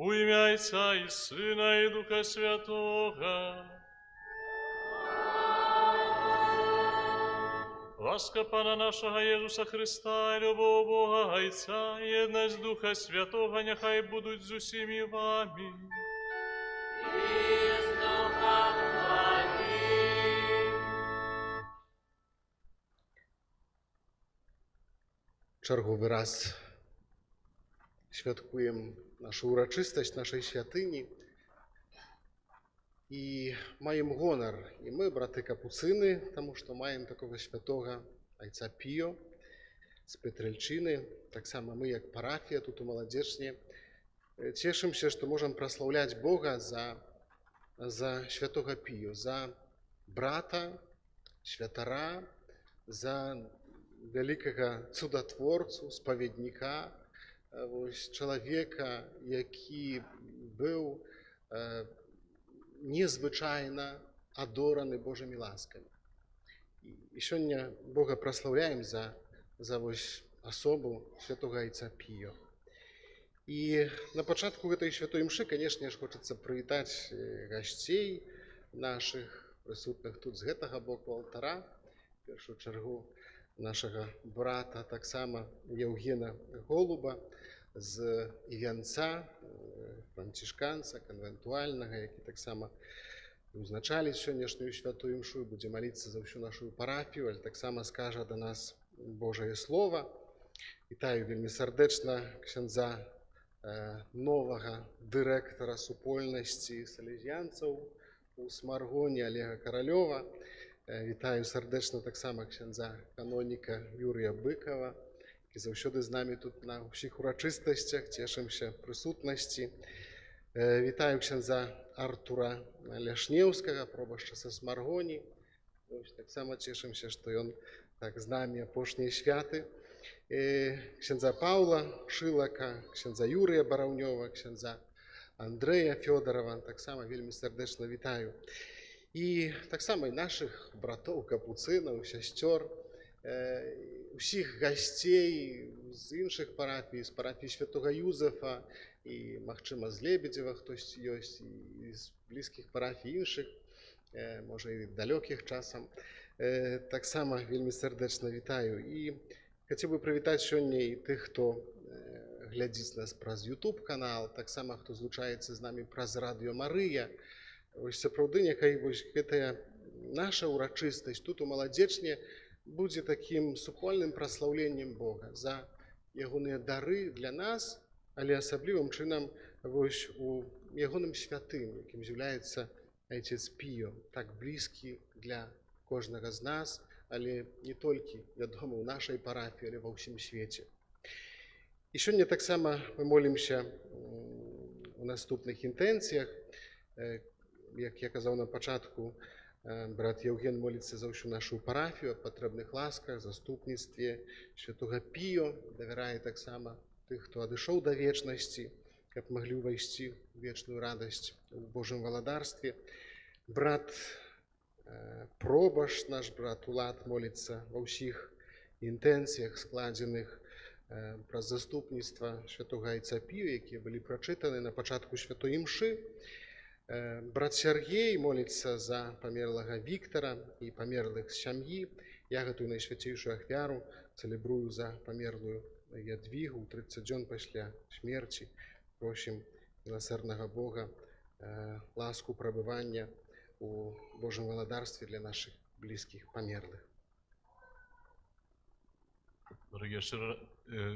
У ім'я Отця і Сина, і Духа Святого. Ласка Пана нашого Єсуса Христа, і любов Бога Отця, і єдність Духа Святого, нехай будуть з усіми вами. І з Духом Твоїм. Черговий раз святкуємо нашу урочистість нашої святині і маємо гонор. І ми, брати Капуцини, тому що маємо такого святого Отця Піо з Петрельчини. Так само ми, як парафія тут у Молодежні, тішимося, що можемо прославляти Бога за святого Піо, за брата, святара, за великого чудотворцу, сповідника, чоловіка, який був незвичайно адораний Божими ласками. І сьогодні Бога прославляємо за особу святого Отця Піо. І на початку цієї святої мши, звісно, хочеться привітати гостей наших, присутних тут з цього боку алтара, в першу чергу нашого брата, так само Євгена Голуба з Ів'янця, францишканця, конвентуального, який так само узначалить сьогоднішню святую мшу, буде молитися за всю нашу парафію, але так само скаже до нас Божє Слово. Вітаю вельми сердечно ксяндза нового директора супольності салезіянців у Смаргоні Олега Корольова. Вітаю сердечно так само ксяндза каноніка Юрія Бикова, який завжди з нами тут на всіх урочистостях, тішимося присутності. Вітаю ксяндза Артура Ляшневського, пробашча со Смаргоні. Так само тішимося, що він так з нами опошні святи. Ксяндза Павла Шилака, ксяндза Юрія Бараўнёва, ксяндза Андрея Федорова, так само вельми сердечно вітаю. І так само і наших братів, капуцинів, сестер, усіх гостей з інших парафій, з парафії Святого Юзефа, і, можливо, з Лебедєва хтось є, і з близьких парафій інших, може і далеких часом. Так само вельми сердечно вітаю. І хотів би привітати сьогодні і тих, хто глядить нас праз YouTube канал, так само хто злучається з нами праз Радіо Марія. Ось сапраўды, няхай вось гэтая наша урачыстасць тут у Маладзечні будзе такім супольным праслаўленнем Бога за ягоныя дары для нас, але асаблівым чынам вось у ягоным святым, якім з'яўляецца Отец Піо, так блізкі для кожнага з нас, але не толькі, вядома, у нашай парафіі, але ва ўсім свеце. І сёння таксама мы молімся у наступных інтэнцыях. Як я казаў на пачатку, брат Євген моліцца за ўсю нашу парафію, аб патрэбных ласках, заступніцтве святога Піо, давярае таксама тых, хто адышоў да вечнасці, каб маглі ўвайсці ў вечную радасць у Божым валадарстве. Брат Пробаш, наш брат Улад, моліцца ва ўсіх інтэнцыях, складзеных праз заступніцтва святога Отця Піо, якія былі прачытаны на пачатку святой мшы. Брат Сергей моліцца за памерлага Віктара і памерлых з сям'і. Я гэтую найсвяцейшую ахвяру цэлебрую за памерлую Ядвігу 30 дзён пасля смерці. Просім міласэрнага Бога ласку прабывання у Божым валадарстве для наших блізкіх памерлых. Дорогие, шчыра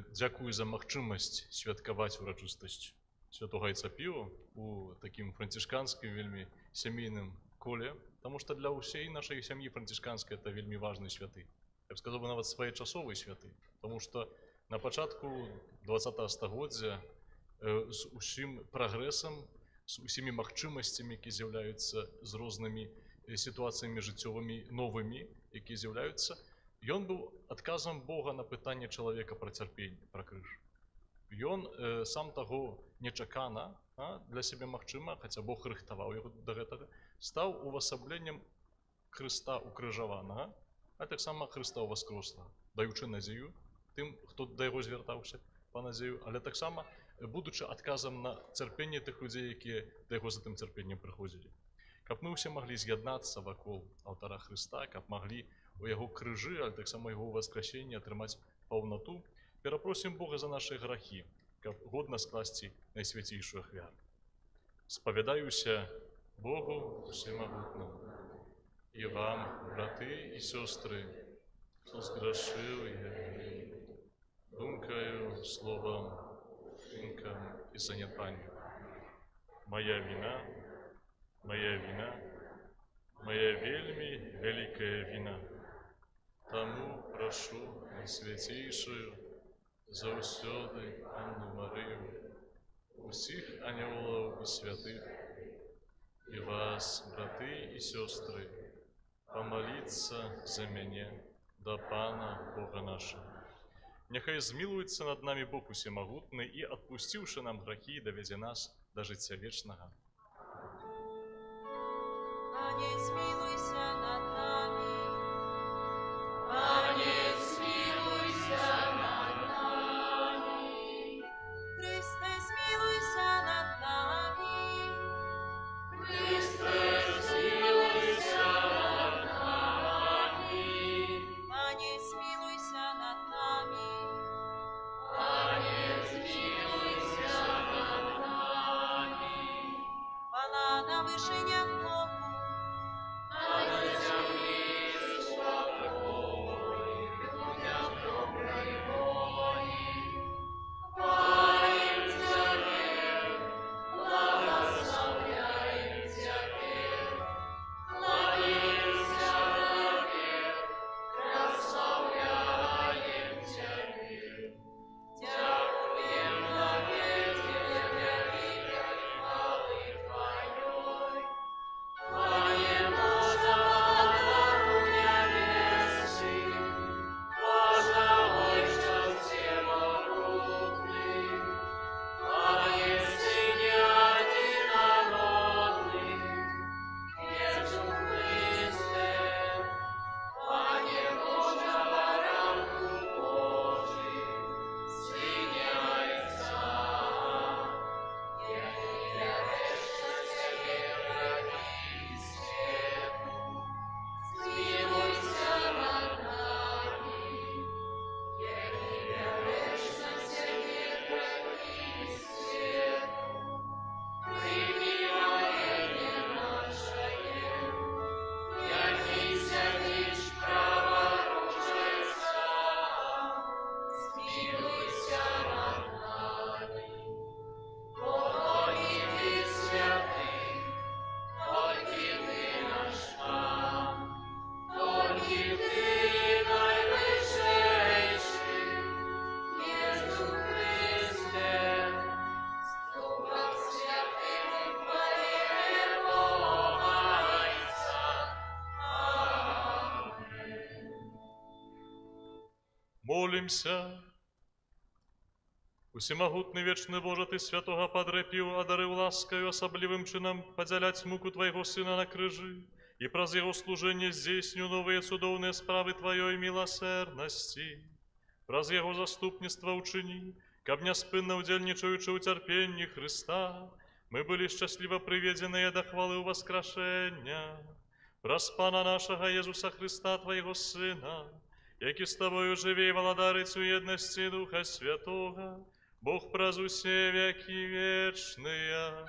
дзякую за магчымасць святкаваць урачыстасць святого Отця Піо у такім францішканскім вельмі сямейным коле, тому што для ўсей нашай сям'і францішканскай это вельмі важны святы. Я б сказаў бы нават своечасовы святы, тому што на пачатку 20-го стагоддзя з усім прагрэсам, з усімі магчымасцямі, які з'яўляюцца з рознымі сітуацыямі жыццёвымі новымі, якія з'яўляюцца, ён быў адказам Бога на пытанне чалавека пра цярпенне, пра крыж. Ён сам таго нечакана, для сябе магчыма, хаця Бог рыхтаваў яго да гэтага, стаў увасабленнем Хрыста укрыжаванага, а таксама Хрыста ўваскрослага, даючы надзею тым, хто да яго звяртаўся, паназею, але таксама будучы адказам на цярпенне тых людзей, якія да яго за тым цярпеннем прыходзілі. Каб мы ўсе маглі з'яднацца вакол алтара Хрыста, каб маглі у яго крыжы, але таксама яго ўваскрасенне атрымаць паўнату, перапросім Бога за нашы грахі, каб годна скласці найсвяцейшую ахвяру. Спавядаюся Богу Всемагутнаму і вам, браты і сёстры, хто зграшыў я думкаю, словам, вчынкам і занятаннем. Моя вина, моя вельмі вялікая вина. Таму прашу найсвяцейшую заўсёды Анну Марыю, усіх анёлаў і святых, і вас, браты і сёстры, помолиться за мяне да Пана Бога нашего. Няхай змилуецца над нами Бог Усемагутны і, адпусціўшы нам грахі, давядзе нас да жыцця вечнага. Пане, змилуйся над нами. Пане, змилуйся над нами. Христе, змилуйся над нами. Христе, змилуйся над нами. Пане, змилуйся над нами. Пане, змилуйся над нами. Хвала на вышинях Богу. Молимся. Усемагутны вечны Боже, Ты святога падрапіў, адарыў ласкаю асаблівым чынам падзяляць муку Твайго Сына на крыжы і праз Яго служэнне здзейсню новыя цудоўныя справы Тваёй міласэрнасці. Праз Яго заступніцтва ўчыні, каб няспынна ўдзельнічаючы ў цярпенні Хрыста, мы былі шчасліва прыведзеныя да хвалы ўваскрашэння. Праз Пана нашага Езуса Хрыста, Твайго Сына, які з Тобою жыве і валадарыць у еднасці Духа Святога, Бог праз усе векі вечныя.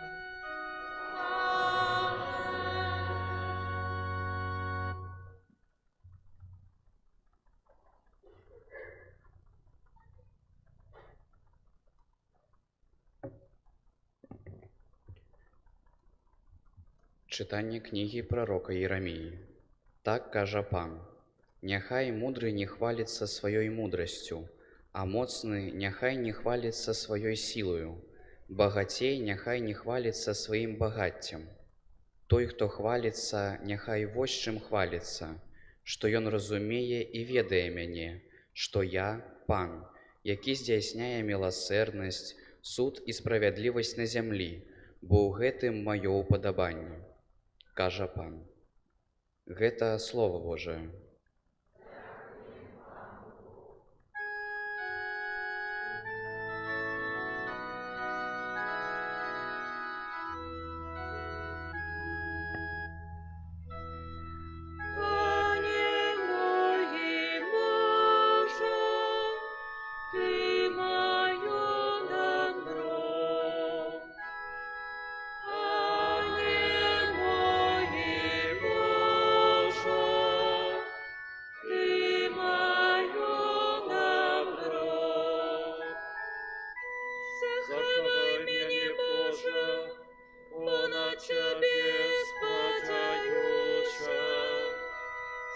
Читання книги пророка Єремії. Так кажа Пан: «Няхай мудрый не хвалится своей мудростью, а моцный няхай не хвалится своей силою, богатей няхай не хвалится своим богаттям. Той, хто хвалится, няхай вось чым хвалится, што ён разумее і ведае мяне, што я Пан, які здзяйсняе міласэрнасць, суд і справядлівасць на зямлі, бо ў гэтым маё ўпадабанне», кажа Пан. Гэта Слово Божие. Заховай мяне, Божа, бо на Цябе спадзяюся.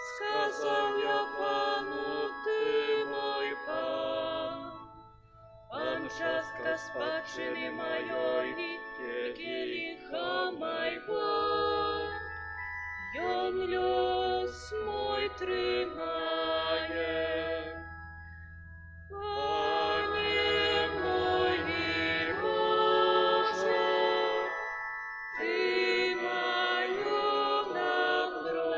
Сказаў я Пану, Ты мой Пан. Пан частка спадчыны маёй, кіліха майго. Ён лёс мой трымае. Пане мой і Божа, Ты маё добро.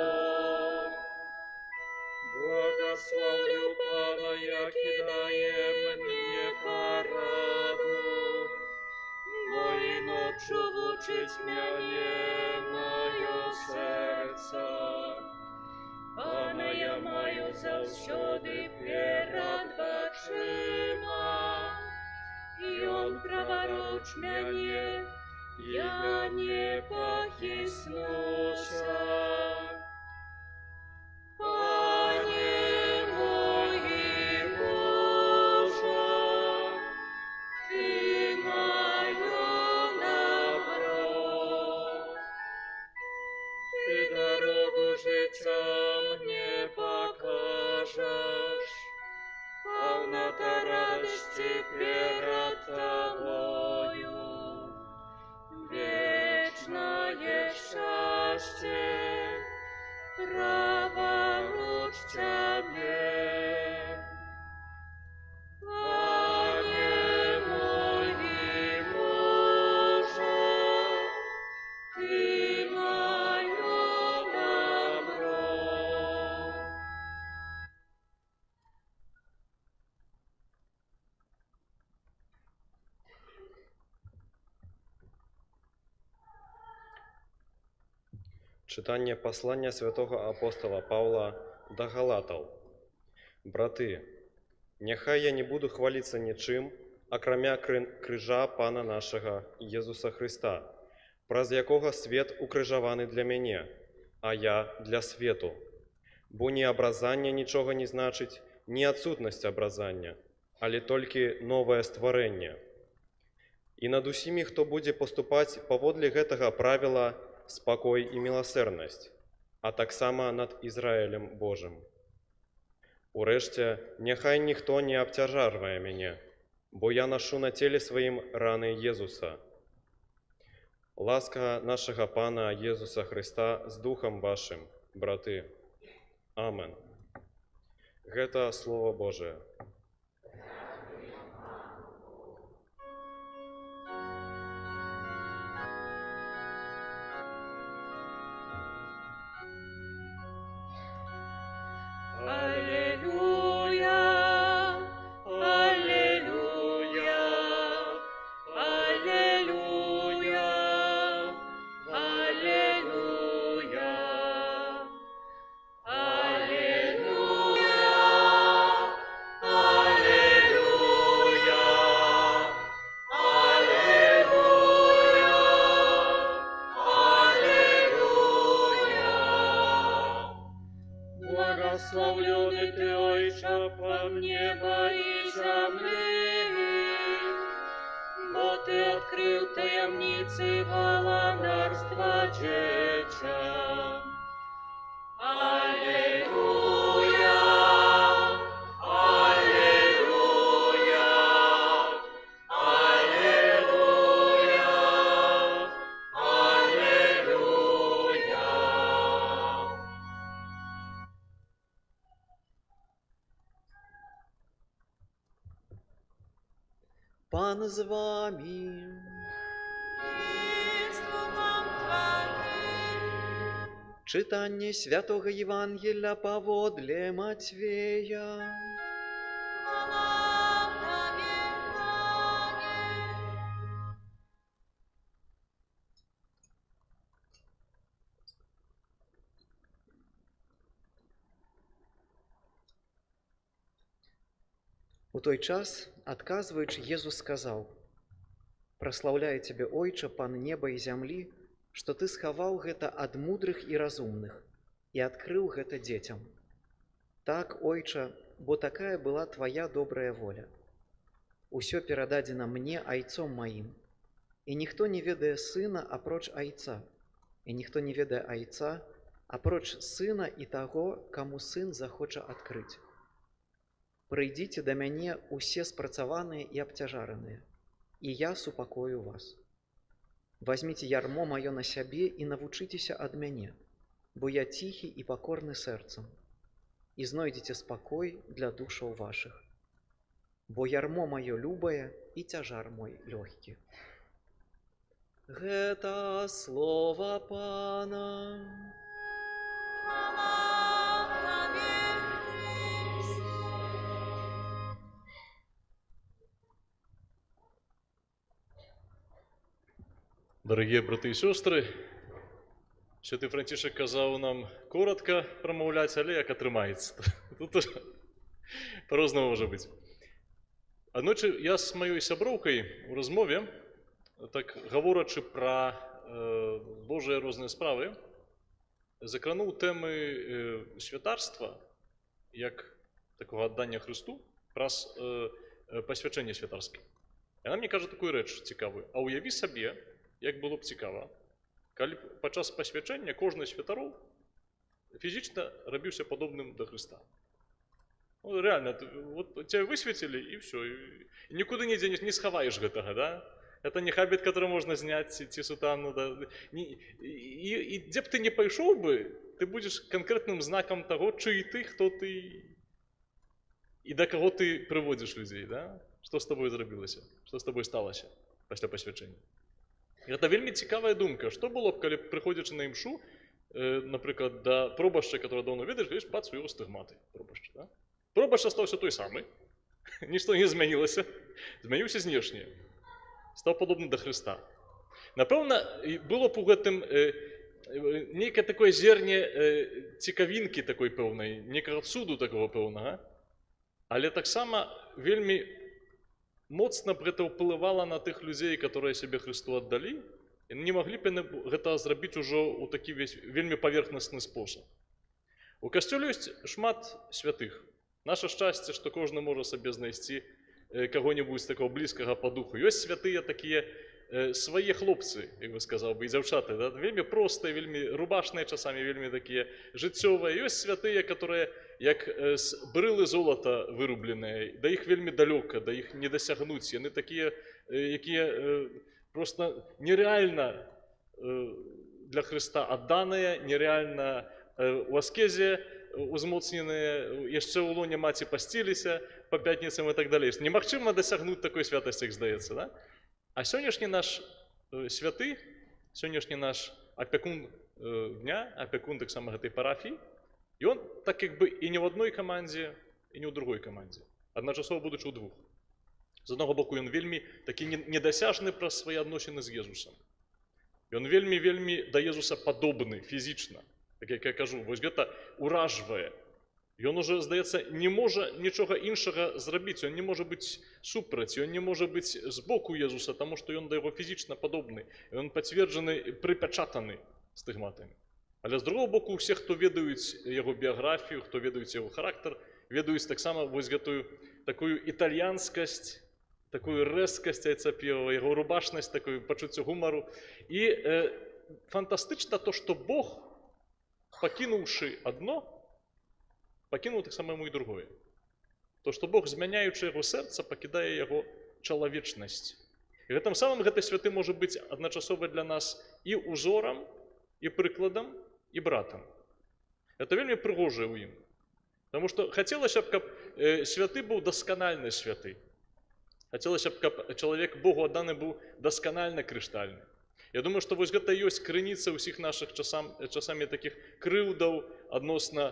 Благословлю Пана, які дае мне параду, бо і ноччу вучыць мяне маё сэрца. Пана я маю заўсёды перад вачыма, Ён правароч мяне, я не пахіснуся. Пане мой і Божа, Ты маё добро. Ты дорогу життя мне покажеш, повнота радости перед Тобою. Вечное счастье праворуч Тебе. Пане мой и Боже, Ты моё добро. Читання послання святого апостола Павла до Галатаў. Браты, няхай я не буду хвалиться нічым, акрамя крыжа Пана нашага Езуса Христа, праз якога свет укрыжаваны для мяне, а я для свету. Бо ні абразанне нічога не значыць, ні адсутнасць абразання, але толькі новае стварэнне. І над усімі, хто будзе паступаць паводле гэтага правіла, спакой і міласэрнасць, а таксама над Ізраілем Божым. Урэшце, няхай ніхто не абцяжарвае мяне, бо я нашу на целе сваім раны Езуса. Ласка нашага Пана Езуса Христа з Духам вашым, браты. Амен. Гэта Слово Божие. Благословленный Ты, Отче, Пан неба и земли, бо Ты открыл таємниці володарства детям. Аллилуйя, аллилуйя, аллилуйя, аллилуйя. Пан з вами. И с Духом Твоим. Читання Святого Євангелія паводле Матвея. Хвала Тебе, Пане. У той час, адказваючы, Езус сказаў: «Праслаўляю Цябе, Ойча, Пан неба і зямлі, што Ты схаваў гэта ад мудрых і разумных і адкрыў гэта дзецям. Так, Ойча, бо такая была Твая добрая воля. усё перададзена мне айцом маім. І ніхто не ведае сына апроч айца, і ніхто не ведае айца апроч сына і таго, каму сын захоча адкрыць. Прыйдзіце да мяне усе спрацаваныя і абцяжараныя, і я супакою вас. Возьмите ярмо маё на сябе і навучыцеся ад мяне, бо я ціхі і пакорны сэрцам, і знойдзеце спакой для душаў вашых. Бо ярмо маё любае і цяжар мой лёгкі. Гэта слова Пана. Хвала Тебе, Христе. Дорогие браты і сёстры, святы Францішак казаў нам коротка прамаўляць, але як атрымаецца. Тут по-рознаму можа быць. Аднойчы я з маёй сяброўкай у размове, так гаворачы пра Божыя розныя справы, закрануў тэмы святарства, як такога аддання Христу, праз пасвячэнне святарскае. Яна мне кажа такую рэч цікавую. А уяві сабе, як было б цікава, калі падчас пасвячэння кожны з святароў фізічна рабіўся падобным да Хрыста. Ну, реально, вот тебя высветили, и все. И никуда нигде не сховаешь гэтага, да? Это не хабит, который можно снять, ці сутану, да? И где бы ты не пошел бы, ты будешь конкретным знаком того, чей ты, кто ты, и до кого ты приводишь людей, да? Что с тобой зрабілася, что с тобой сталася пасля пасвячэння. І гэта вельмі цікавая думка. Што было б, калі прыходзячы на імшу, напрыклад, да пробашча, который давно ведаеш, говоришь, бац, у яго стыгматы пробашча, да? Пробашч астаўся той самы, нішто не змянілася, змяніўся знешне, стаў падобны да Хрыста. Напэўна, было б у гэтым нейкае такое зерне цікавінкі такой пэўнай, некага цуду такого пэўнага, але таксама вельмі моцна б гэта ўплывала на тых людзей, которые сябе Хрысту аддалі, і не маглі б яны гэта зрабіць ужо ў такі вельмі паверхнасны спосаб. У касцёле ёсць шмат святых. Наша шчасце, што кожны можа сабе знайсці каго-небудзь такого блізкага па духу. Ёсць святыя такія свае хлопцы, як бы сказаў бы, і дзяўчаты, да? Вельмі простыя, вельмі рубашныя часамі, вельмі такія жыццёвыя. Ёсць святыя, которые як з брылы золата вырубленыя, да іх вельмі далёка, да іх не дасягнуць. Яны такія, якія просто нереальна для Хрыста адданыя, нереальна у аскезе узмоцненыя, яшчэ ў лоне маці пасціліся па пятніцам і так далей. Немагчыма дасягнуць такой святасці, як здаецца, да? А сённяшні наш святы, сённяшні наш апякун дня, апякун таксама гэтай парафіі, і он так як бы і не ў адной камандзе, і не ў другой камандзе, адначасова будучы ў двух. З аднаго боку, ён вельмі такі недасяжны праз свае адносіны з Езусам. Ён вельмі да Езуса падобны фізічна. Так як я кажу, вось гэта уражвае. Ён уже, здаецца, не можа нічога іншага зрабіць, ён не можа быць супраць, ён не можа быць з боку Езуса, таму што ён да яго фізічна падобны, ён пацверджаны, прыпячатаны стыгматамі. Але з другого боку, усе, хто ведаюць яго біяграфію, хто ведаюць яго характар, ведаюць таксама вось гэтую такую італьянскасць, такую рэзкасць айцапіева, яго рубашнасць, такую пачуццё гумару. І фантастычна то, што Бог, пакінуўшы адно, пакінуў таксама яму і другое. То, што Бог, змяняючы яго сэрца, пакідае яго чалавечнасць. І гэтым самым гэты святы можа быць адначасова для нас і ўзорам, і прыкладам, і братам. Это вельмі прыгожае ў ім. Таму што хацелася б, каб святы быў дасканальны святы. Хацелася б, каб чалавек Богу адданы быў дасканальна крыштальны. Я думаю, што вось гэта ёсць крыніца ўсіх нашых часамі такіх крыўдаў адносна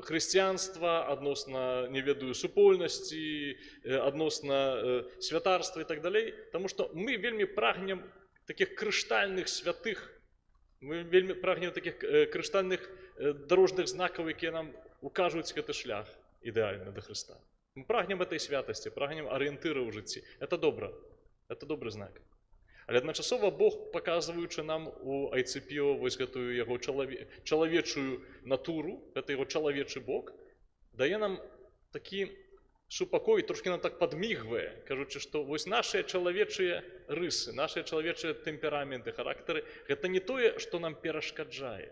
хрысціянства, адносна, не ведаю, супольнасці, адносна святарства і так далей. Таму што мы вельмі прагнем такіх крыштальных святых, мы вельмі прагнем такіх крыштальных дарожных знакаў, якія нам укажуць гэты шлях ідэальна да Хрыста. Мы прагнем этой святасці, прагнем арыентыра ў жыцці. Это добра, это добры знак. Але адначасова Бог, паказваючы нам у Айцапіо вось гэтую яго чалавечую натуру, гэта яго чалавечы бок, дае нам такі супакой трошки нам так падмігвае, кажучы, што вось нашыя чалавечыя рысы, нашыя чалавечыя тэмпераменты, характары, гэта не тое, што нам перашкаджае.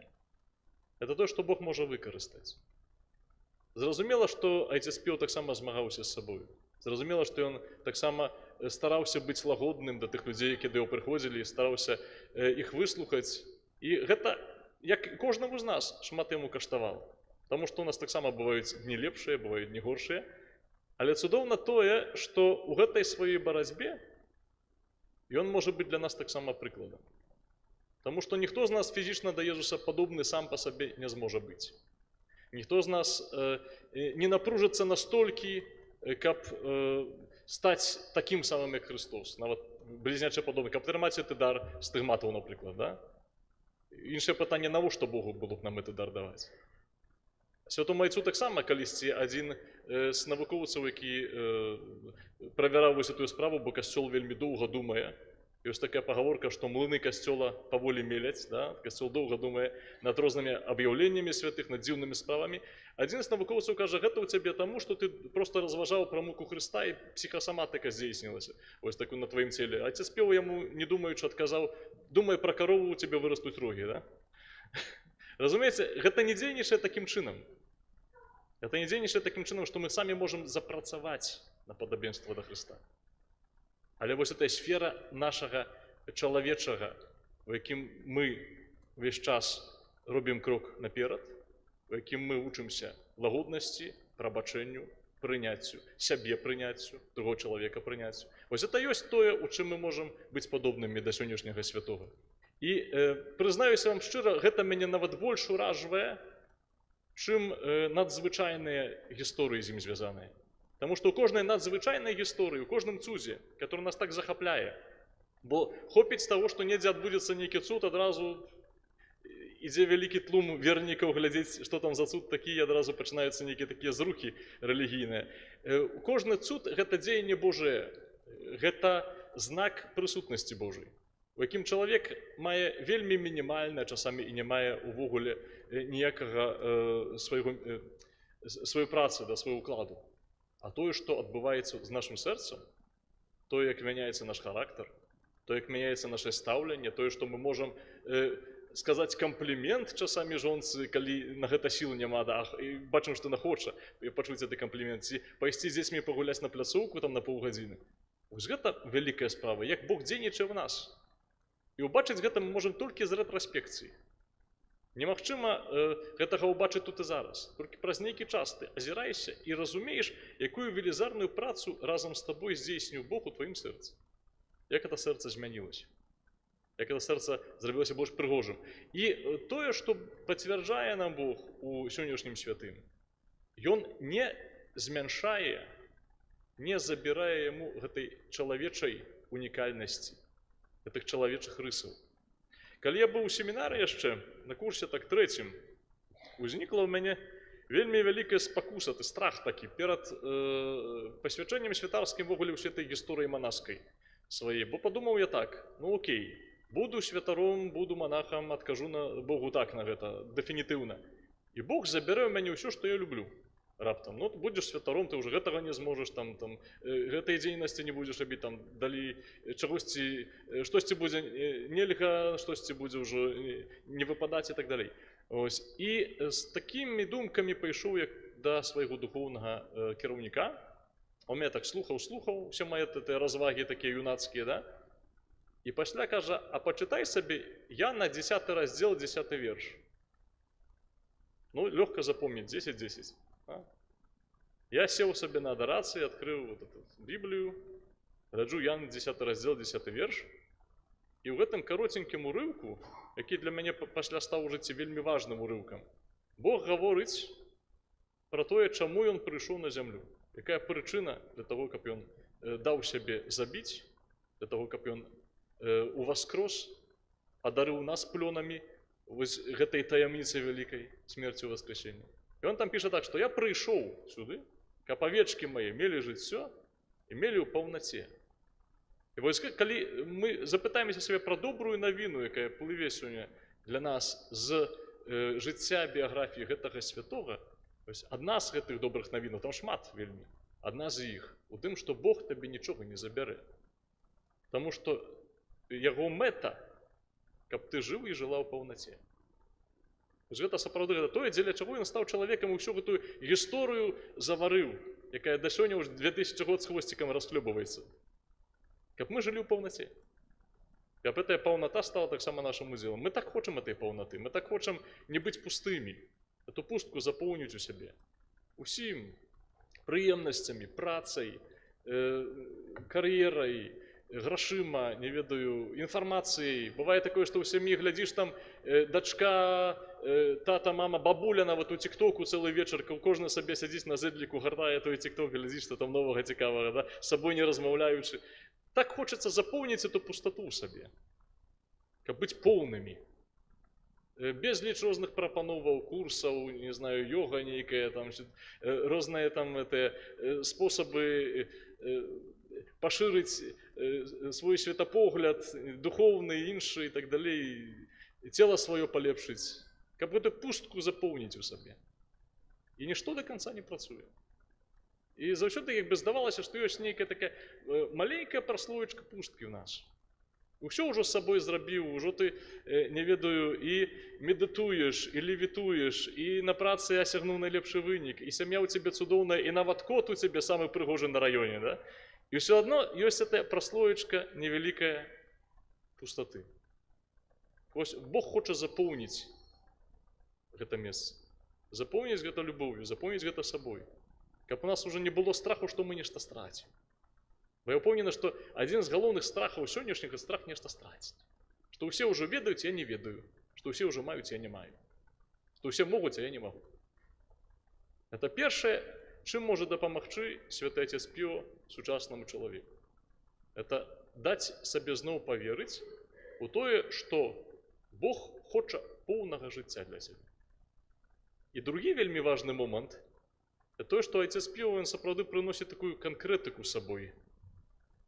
Это тое, што Бог можа выкарыстаць. Зразумела, што айцеспеў таксама змагаўся з сабою. Зразумела, што ён таксама стараўся быць лагодным да тых людзей, які да яго прыходзілі, стараўся іх выслухаць. І гэта, як кожнаму з нас, шмат яму каштавала. Таму што ў нас таксама бываюць дні лепшыя, бываюць дні горшыя. Але цудоўна тое, што ў гэтай сваёй барацьбе ён можа быць для нас таксама прыкладам. Таму што ніхто з нас фізічна да Езуса падобны сам па сабе не зможа быць. Ніхто з нас не напружыцца настолькі, каб стаць такім самым, як Христос. Нават блізняче падобны, каб атрымаць гэты дар стыгматаў, напрыклад, да? Іншае пытанне, навошта Богу было б нам гэты дар даваць? Святому Айцу таксама калісьці адзін з навукоўцаў, які правяраў вось эту справу, бо касцёл вельмі доўга думае. Ёсць такая пагаворка, што млыны касцёла паволі меляць, да? Касцёл доўга думае над рознымі аб'яўленнямі святых, над дзіўнымі справамі. Адзін з навукоўцаў кажа, гэта ў цябе таму, што ты проста разважаў пра муку Хрыста і псіхасаматыка здзейснілася вось так на тваім целе. Айцеспеў яму, не думаючы, адказаў, думай пра карову, у цябе вырастуць рогі, да? Разумееце, гэта не дзейнічае такім чынам. Это не дзейнічае такім чынам, што мы самі можам запрацаваць на падабенства да Хрыста. Але вось эта сфера нашага чалавечага, у якім мы увесь час робім крок наперад, у якім мы вучымся лагоднасці, прабачэнню, прыняццю, сябе прыняццю, другого чалавека прыняццю. Вось это ёсць тое, у чым мы можам быць падобнымі да сённяшняга святога. І прызнаюся вам шчыра, гэта мяне нават больш уражвае, чым надзвычайныя гісторыі з ім звязаныя. Таму што ў кожнай надзвычайнай гісторыі, у кожным цудзе, который нас так захапляе, бо хопіць таго, што недзе адбудзецца нейкі цуд, адразу ідзе вялікі тлум вернікаў глядзець, што там за цуд такі, і адразу пачынаюцца нейкія такія зрухі рэлігійныя. Кожны цуд – гэта дзеянне Божае, гэта знак прысутнасці Божай, у якім чалавек мае вельмі мінімальна, часамі і не мае увогуле ніякага сваёй працы, да свайго ўкладу. А тое, што адбываецца з нашым сэрцам, тое, як мяняецца наш характар, тое, як мяняецца наше стаўленне, тое, што мы можам сказаць камплімент часамі жонцы, калі на гэта сіл няма, да, і бачым, што яна хоча пачуць гэты камплімент, ці пайсці з дзецьмі пагуляць на пляцоўку там на паўгадзіны. Вось гэта вялікая справа, як Бог дзейнічае ў нас. І ўбачыць гэта мы можам толькі з рэтраспекцыі. Немагчыма гэтага ўбачыць тут і зараз. Толькі праз нейкі час ты азіраешся і разумееш, якую велізарную працу разам з табой здзейсніў Бог у тваім сэрцы. Як гэта сэрца змянілася. Як гэта сэрца зрабілася больш прыгожым. І тое, што пацвярджае нам Бог у сённяшнім святым, ён не змяншае, не забірае яму гэтай чалавечай унікальнасці, гэтых чалавечых рысаў. Калі я быў у семінары яшчэ, на курсе так трэцім, узнікла ў мяне вельмі вялікая спакуса, страх такі перад пасвячэннем святарскім вогуле ўсёй этой гісторыі манаскай сваей. Бо падумаў я так, ну окей, буду святаром, буду монахам, адкажу на Богу так на гэта, дэфінітыўна. І Бог забярэ ў мяне ўсё, што я люблю. Раптам, ну будзеш святаром, ты ўжо гэтага не зможаш, там, гэтай дзейнасці не будзеш рабіць, там, далі чагосьці, штосьці будзе нельга, штосьці будзе ўжо не выпадаць і так далей. Ось. І з такімі думкамі пайшоў я да свайго духоўнага кіраўніка. Он мяне так слухаў, усе мае развагі такія юнацкія, да? І пасля кажа, а пачытай сабе Яна 10 раздзел, 10 верш. Ну, лёгка запомніць, 10-10. Я сел себе на адарацыі, адкрыў вот эту Біблію, гляджу Ян 10 раздзел, 10 верш, і ў гэтым каротенькім урыўку, які для мяне пасля стаў у жыцці вельмі важным урыўкам, Бог гаворыць пра тое, чаму ён прыйшоў на зямлю, якая прычына для таго, каб ён даў сябе забіць, для таго, каб ён уваскрос, адарыў нас плёнамі вось гэтай таямніцы вялікай смерцю воскресення. І он там піша так, што я прыйшоў сюды, каб авечкі мае мелі жыццё і мелі ў паўнаце. І вось калі мы запытаемся сабе пра добрую навіну, якая плыве сёння для нас з жыцця біяграфіі гэтага святога, адна з гэтых добрых навінаў, там шмат вельмі, Адна з іх у тым, што Бог табе нічога не забярэ. Таму што яго мэта, каб ты жыў і жыла ў паўнаце. Гэта сапраўды гэта тое, дзеля чаго ён стаў чалавекам і ўсю гэтую гісторыю заварыў, якая да сёння ўжо 2000 год з хвосцікам расхлёбваецца. Каб мы жылі ў паўнаце. Каб гэтая паўната стала таксама нашым удзелам. Мы так хочам этой паўнаты, мы так хочам не быць пустымі, эту пустку запоўніць у сябе. Усім прыемнасцямі, працай, кар'ерай, грашыма, не ведаю, інфармацыяй. Бывае такое, што ў сям'і глядзіш там дачка, тата, мама, бабуля нават у тиктоку цэлы вечар, кожны сабе сядзіць на зэдліку, гартае той тикток, глядзіш, што там новага цікавага, да? З сабой не размаўляючы. Так хочацца запоўніць эту пустату ў сабе, каб быць поўнымі. Безліч розных прапановаў, курсаў, не знаю, йога нейкая, там, розныя там спосабы пашырыць свой светапогляд, духоўны, іншы і так далей, цела сваё палепшыць, каб гэту пустку запоўніць у сабе. І нішто да канца не працуе. І заўсёды як бы здавалася, што ёсць нейкая такая маленькая праслоечка пусткі ў нас. Усё ўжо з сабой зрабіў, ужо ты, не ведаю, і медытуеш, і левітуеш, і на працы асягнуў найлепшы вынік, і сям'я ў цябе цудоўная, і нават кот у цябе самы прыгожы на раёне, да? І ўсё адно ёсць эта праслоечка невялікая пустаты. Вось Бог хоча запоўніць гэта месца, запоўніць гэта любоўю, запоўніць гэта сабой, каб у нас уже не было страху, што мы нешта страцім. Бо я ўпэўнены, што адзін з галоўных страхаў сённяшняга страх нешта страціць. Што ўсе ўжо ведаюць, я не ведаю. Што ўсе ўжо маюць, я не маю. Што ўсе могуць, а я не магу. Гэта першае, чым можа дапамагчы святы Отец Піо сучаснаму чалавеку. Это даць сабе зноў паверыць у тое, што Бог хоча поўнага жыцця для сябе. І другі вельмі важны момант – тое, што Отец Піо, ён сапраўды прыносіць такую канкрэтыку сабой.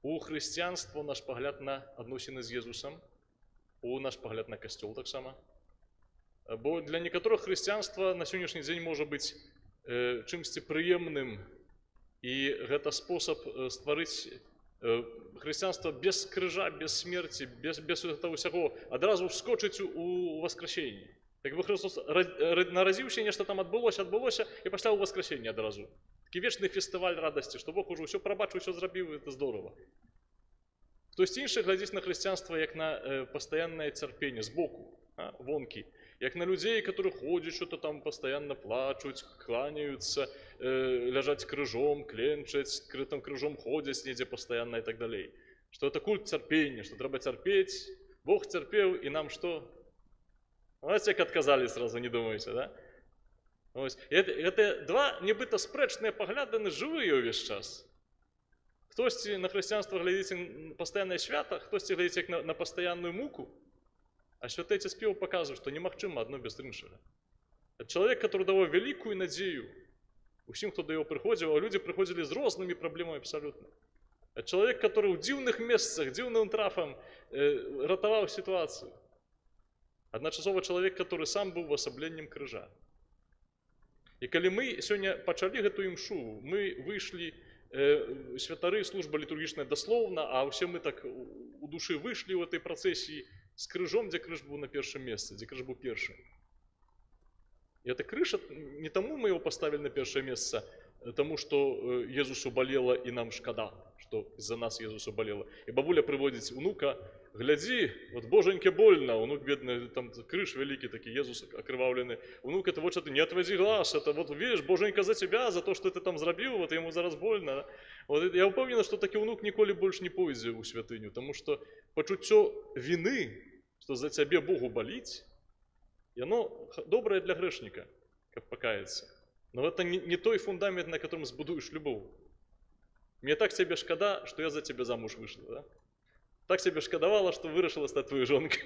У хрысціянства наш пагляд на адносіны з Езусам, у наш пагляд на касцёл таксама. Бо для некаторых хрысціянства на сённяшні дзень можа быць чымсьці прыемным, і гэта спосаб стварыць хрысціянства без крыжа, без смерці, без гэтага ўсяго, адразу вскочыць у васкрасенне. Так бы Христос наразіўся, нешта там адбылося, і пасля ў васкрасенне адразу. Такі вечны фестываль радасці, што Бог ужо ўсё прабачыў, усё зрабіў, это здорова. Хтосьці іншы глядзіць на хрысціянства як на пастаяннае цярпенне збоку, вонкі, як на людзей, которые ходзяць, што-то там пастаянна плачуць, кланяюцца, ляжаць крыжом, кленчаць, крытым крыжом ходзяць недзе пастаянна і так далей. Што это культ цярпення, што трэба цярпець, Бог цярпеў, і нам што? Знаете, як адказалі сразу, не думаеце, да? Гэта два нібыта спрэчныя пагляды на жывыя ўвесь час. Хтосьці на хрысціянства глядзіць на пастаяннае свята, хтосьці глядзіць як на пастаянную муку, а святы Отец Піо паказвае, што немагчыма адно без іншага. Это чалавек, который даваў вялікую надзею усім, хто да яго прыходзіў, а людзі прыходзілі з рознымі праблемамі абсалютна. Это чалавек, который ў дзіўных месцах, дзіўным трафам ратаваў сітуацыю. Адначасова чалавек, который сам быў увасабленнем крыжа. І калі мы сёння пачалі гэту імшу, мы выйшлі, святары, служба літургічная даслоўна, а ўсе мы так у душы выйшлі ў этой працэсіі з крыжом, дзе крыж быў на першым месцы, дзе крыж быў першым. І это крыж, не таму мы его поставили на першае месца, таму што Езусу балела і нам шкада, што за нас Езусу балела. І бабуля прыводзіць унука, глядзі, вот боженьке больно, унук бедны, там крыж вялікі такі, Езус акрываўлены. Унук, это вот что ты не отводи глаз, это вот видишь, боженька за тебя, за то, что ты там зрабіў, вот ему зараз больно. Вот я упэўнены, што такі унук ніколі больш не пойдзе ў святыню, таму што пачуццё віны, што за цябе Богу баліць, яно добрае для грэшніка, каб пакаяцца. Но это не той фундамент, на котором збудуеш любоў. Мне так цябе шкада, што я за цябе замуж выйшла, да? Так себе шкадавала, што вырашыла стаць твоей жонкай,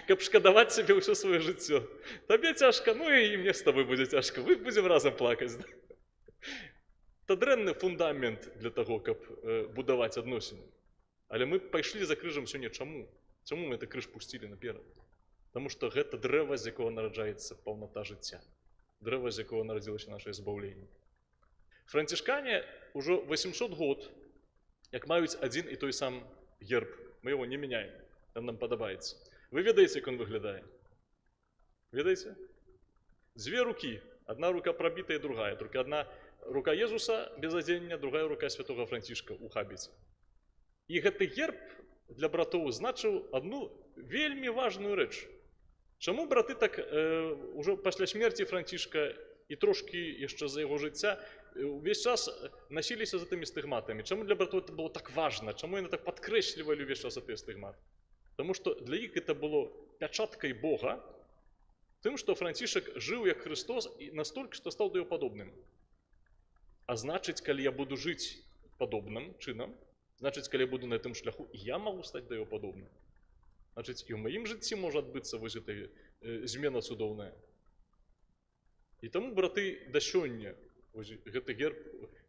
каб шкадаваць себе ўсё сваё жыццё. Табе цяжка, ну і мне з табой будзе цяжка, мы будзем разам плакаць. Да? Это дрэнны фундамент для таго, каб будаваць адносіны. Але мы пайшлі за крыжам сёння чаму? Чаму мы гэты крыж пусцілі наперад? Таму што гэта дрэва, з якога нараджаецца паўната жыцця. Дрэва, з якога нарадзілася нашае збаўленне. Францішкане ўжо 800 год, як маюць адзін і той сам герб. Мы его не меняем, он нам падабаецца. Вы ведаеце, як он выглядае? Ведаеце? Дзве рукі, одна рука пробитая, другая. Только одна рука Езуса без адзення, другая рука святого Францішка ў хабіце. І гэты герб для братоў значыў одну вельмі важную рэч. Чаму браты так ўжо пасля смерці Францішка і трошкі яшчэ за яго жыцця увесь час насіліся за тымі стыгматамі? Чаму для братоў это было так важна? Чаму яны так падкрэслівалі увесь час гэтыя стыгматы? Таму што для іх гэта было пячаткай Бога, тым, што Францішак жыў як Христос і настолькі, што стаў да яго падобным. А значыць, калі я буду жыць падобным чынам, значыць, калі я буду на гэтым шляху, я магу стаць да яго падобным. Значыць, і ў маім жыцці можа адбыцца вось гэта змена цудоўная. І таму браты да сёння гэты герб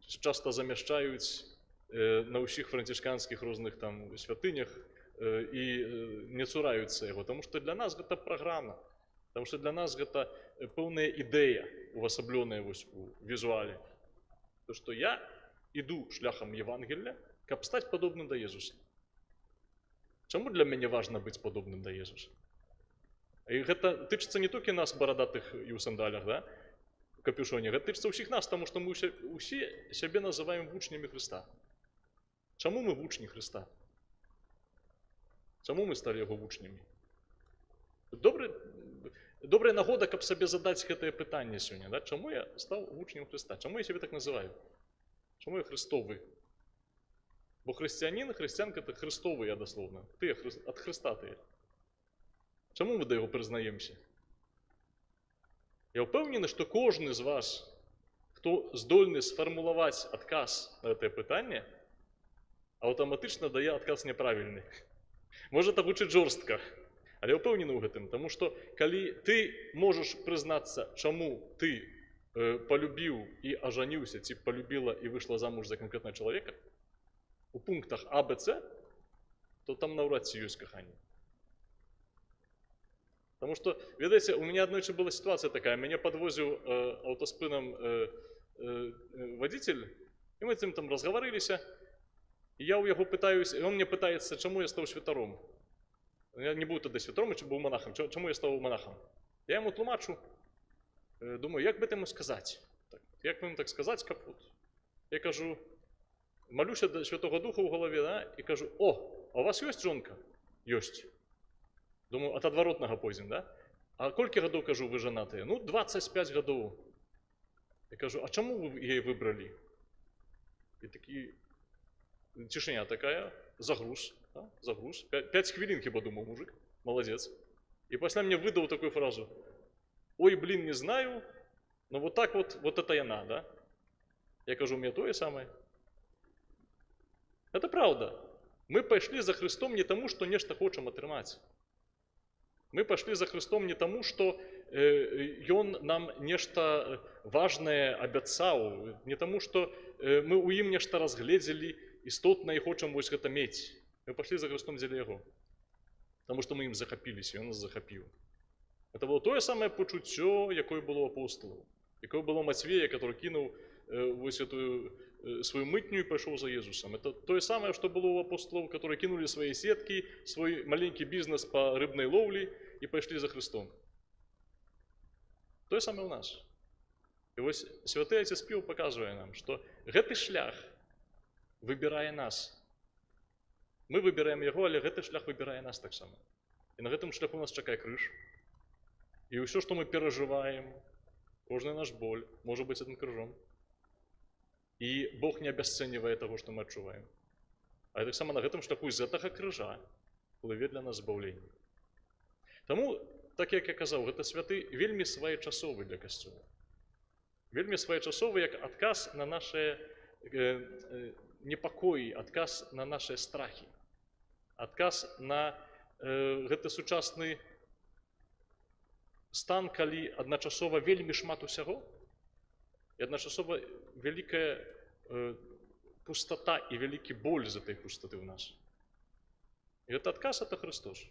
часта замяшчаюць на ўсіх францішканскіх розных там святынях і не цураюцца яго, таму што для нас гэта праграма, таму што для нас гэта пэўная ідэя увасабленая вось у візуале. То, што я іду шляхам Евангелля, каб стаць падобным да Езуса. Чаму для мяне важна быць падобным да Езуса? І гэта тычыцца не толькі нас, барадатых і ў сандалях, да? У капюшоне. Гэта тычыцца ўсіх нас, таму што мы ўсе сябе называем вучнямі Хрыста. Чаму мы вучні Хрыста? Чаму мы сталі яго вучнямі? Добрая нагода, каб сабе задаць гэтае пытанне сёння. Да? Чаму я стаў вучнем Хрыста? Чаму я сябе так называю? Чаму я Христовы? Бо хрысціянін і хрысціянка – это Христовыя, дасловна. Ты ад Хрыста ты. Чаму мы да яго прызнаемся? Я ўпэўнены, што кожны з вас, хто здольны сфармулаваць адказ на гэтае пытанне, аўтаматычна дае адказ няправільны. Можа, так гучыць жорстка, але ўпэўнены ў гэтым, таму што калі ты можаш прызнацца, чаму ты полюбіў і ажаніўся, ці полюбіла і выйшла замуж за канкрэтнага чалавека, у пунктах А, Б, С, то там наўрад ці ёсць каханне. Таму што, ведаеце, у мяне аднойчы была сітуацыя такая, мяне падвозіў аўтаспынам вадзіцель, і мы там разгаварыліся, і я ў яго пытаюсь, і он мне пытаецца, чаму я стаў святаром. Я не быў тады святаром, быў монахам, чаму я стаў монахам. Я яму тлумачу, думаю, як бы яму сказаць? Як бы яму так сказаць, каб вот. Я кажу, малюся да Святого Духа ў галаве, да? І кажу, о, а у вас ёсць жонка? Ёсць. Думаю, ад адваротнага пойдзем, да? А колькі гадоў, кажу, вы жанатыя? Ну, 25 гадоў. Я кажу, а чаму вы яе выбралі? І такі, цішыня такая, загруз, да? Загруз. 5 хвілін хіба думаў, мужик, маладзец. І пасля мне выдаў такую фразу, ой, блин, не знаю, но вот так вот это яна, да? Я кажу, у меня то же самое. Это правда. Мы пошли за Христом не тому, что нечто хочем атрымаць. Мы пошли за Христом не тому, что Ён нам нечто важное абяцаў, не тому, что мы у ім нешта разгледзелі істотна і хочам вось гэта мець. Мы пошли за Христом дзеля Яго. Потому что мы ім захапіліся, Ён нас захапіў. Это было то самое пачуццё, якое было у апостолаў, якое было Матвея, который кинул вось эту свою мытню и пошел за Иисусом. Это то самое, что было у апостолов, которые кинули свои сетки, свой маленький бизнес по рыбной ловле и пошли за Христом. То самое у нас. И вот Святый Отец Піл показывает нам, что гэты шлях выбирае нас. Мы выбираем его, але гэты шлях выбирае нас так само. И на гэтым шляху нас чакае крыж. И все, что мы переживаем, кожный наш боль, может быть этим крыжом. И Бог не обесценивает того, что мы отчуваем. А так само на гэтым шляху из этого крыжа плыве для нас збаўленне. Таму, так як я казаў, гэта святы вельмі своечасовы для касцёла. Вельмі своечасовы як адказ на наши непакоі, адказ на наши страхи, адказ на гэты сучасны стан, калі адначасова вельмі шмат усяго, і адначасова вялікая пустата і вялікі боль з этой пустаты ў нас. І гэты адказ – это Христос.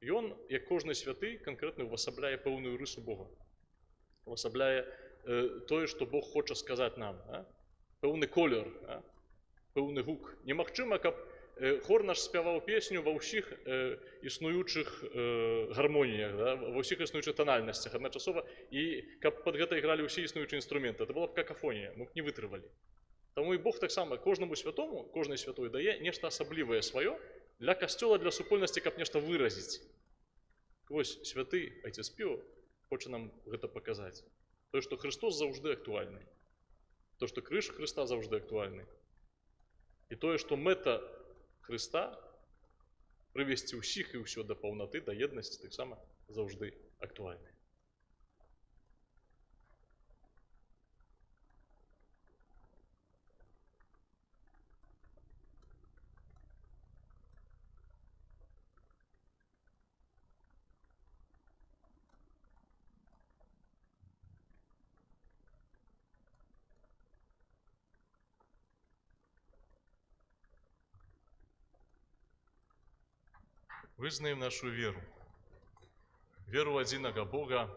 Ён, як кожны святы, канкрэтна увасабляе пэўную рысу Бога. Увасабляе тое, што Бог хоча сказаць нам. Пэўны колер, пэўны гук. Немагчыма, каб хор наш спяваў песню ва ўсіх існуючых гармоніях, ва ўсіх існуючых танальнасцях адначасова, і каб пад гэта ігралі ўсе існуючыя інструменты. Гэта была б какафонія, мы б не вытрывалі. Таму і Бог таксама кожнаму святому, кожнай святой дае нешта асаблівае сваё для касцёла, для супольнасці, каб нешта выразіць. Вось святы Айцец Піо хоча нам гэта паказаць. Тое, што Христос заўжды актуальны. Тое, што крыж Хрыста заўжды актуальны. І тое, што мэта Хрыста прывесці ўсіх і ўсё да паўнаты, да еднасці, таксама заўжды актуальны. Вызнаем нашу веру. Веру в одиного Бога.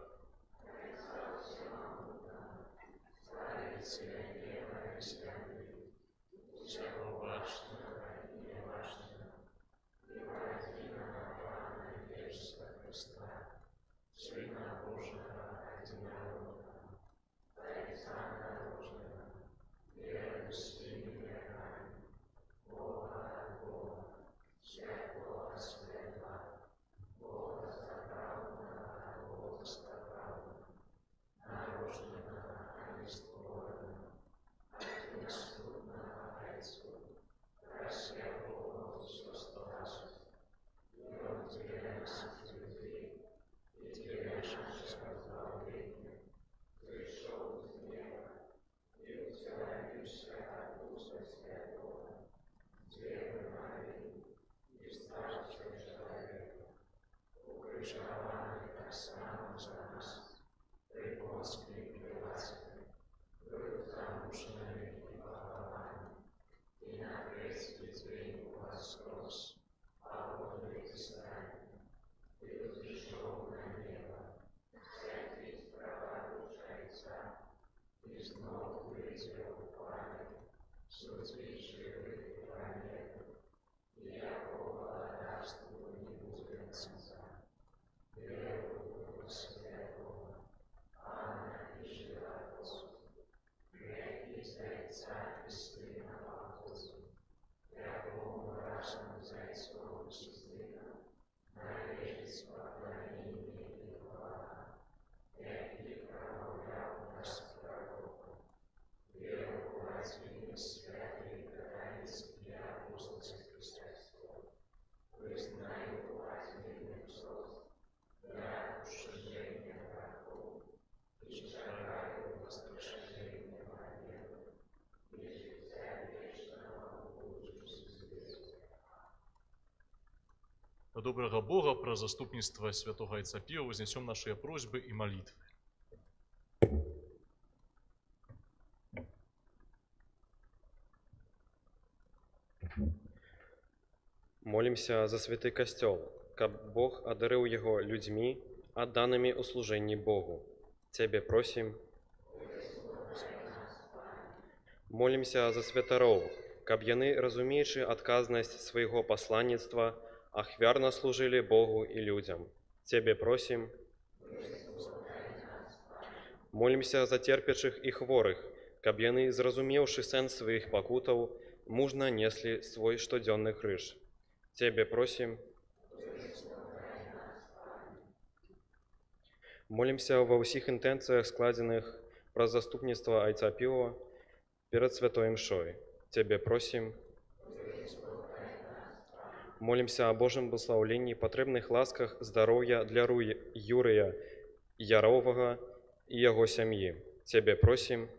До доброго Бога, про заступництво святого Айца Піо вознесем наши просьбы и молитвы. Молимся за святый костел, каб Бог одарил его людьми, отданными у служении Богу. Тебе просим. Молимся за святаров, каб яны, разумеючи отказность своего посланництва, ахвярно служили Богу и людям. Тебе просим. Молимся за терпячих и хворых, каб яны, зразумеўшы сэнс своих пакутаў, мужна несли свой штодзённы крыж. Тебе просим. Молимся во всех интенциях, складенных про заступництво Айца Піо перед святой мшой. Тебе просим. Молимся о Божьем благословении, потребных ласках, здоровья для Юрия Ярового и его семьи. Тебе просим.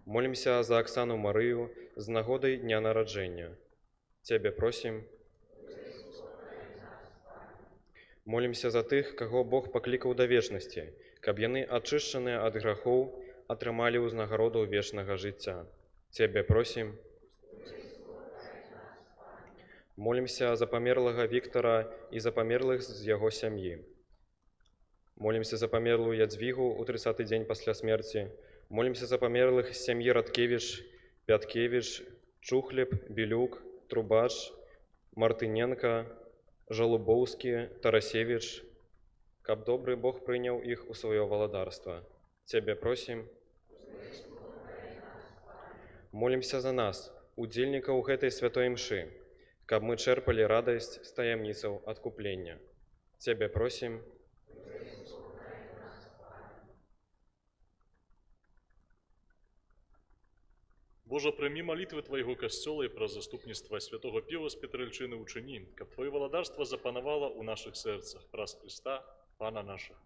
Молимся за Оксану Марию з нагодой дня народжения. Тебе просим. Молимся за тых, кого Бог покликал до вечности, каб яны, очищенные от грехов, отрымали узнагароду вечного життя. Тебе просим. Молимся за померлого Виктора и за померлых з его семьи. Молимся за померлую Ядвигу у 30-й день после смерти. Молимся за померлых из семьи Радкевич, Пяткевич, Чухлеб, Белюк, Трубаш, Мартыненко, Жалубовский, Тарасевич. Каб добрый Бог принял их у своего володарства. Тебе просим. Молимся за нас, удельников этой святой мши, каб мы черпали радость с таямницев откупления. Тебе просим. Боже, прийми молитви Твоего костела и про заступництво святого Пива з Петрильчини учини, каб Твое владарство запановало у наших серцах, праз Христа, Пана нашего.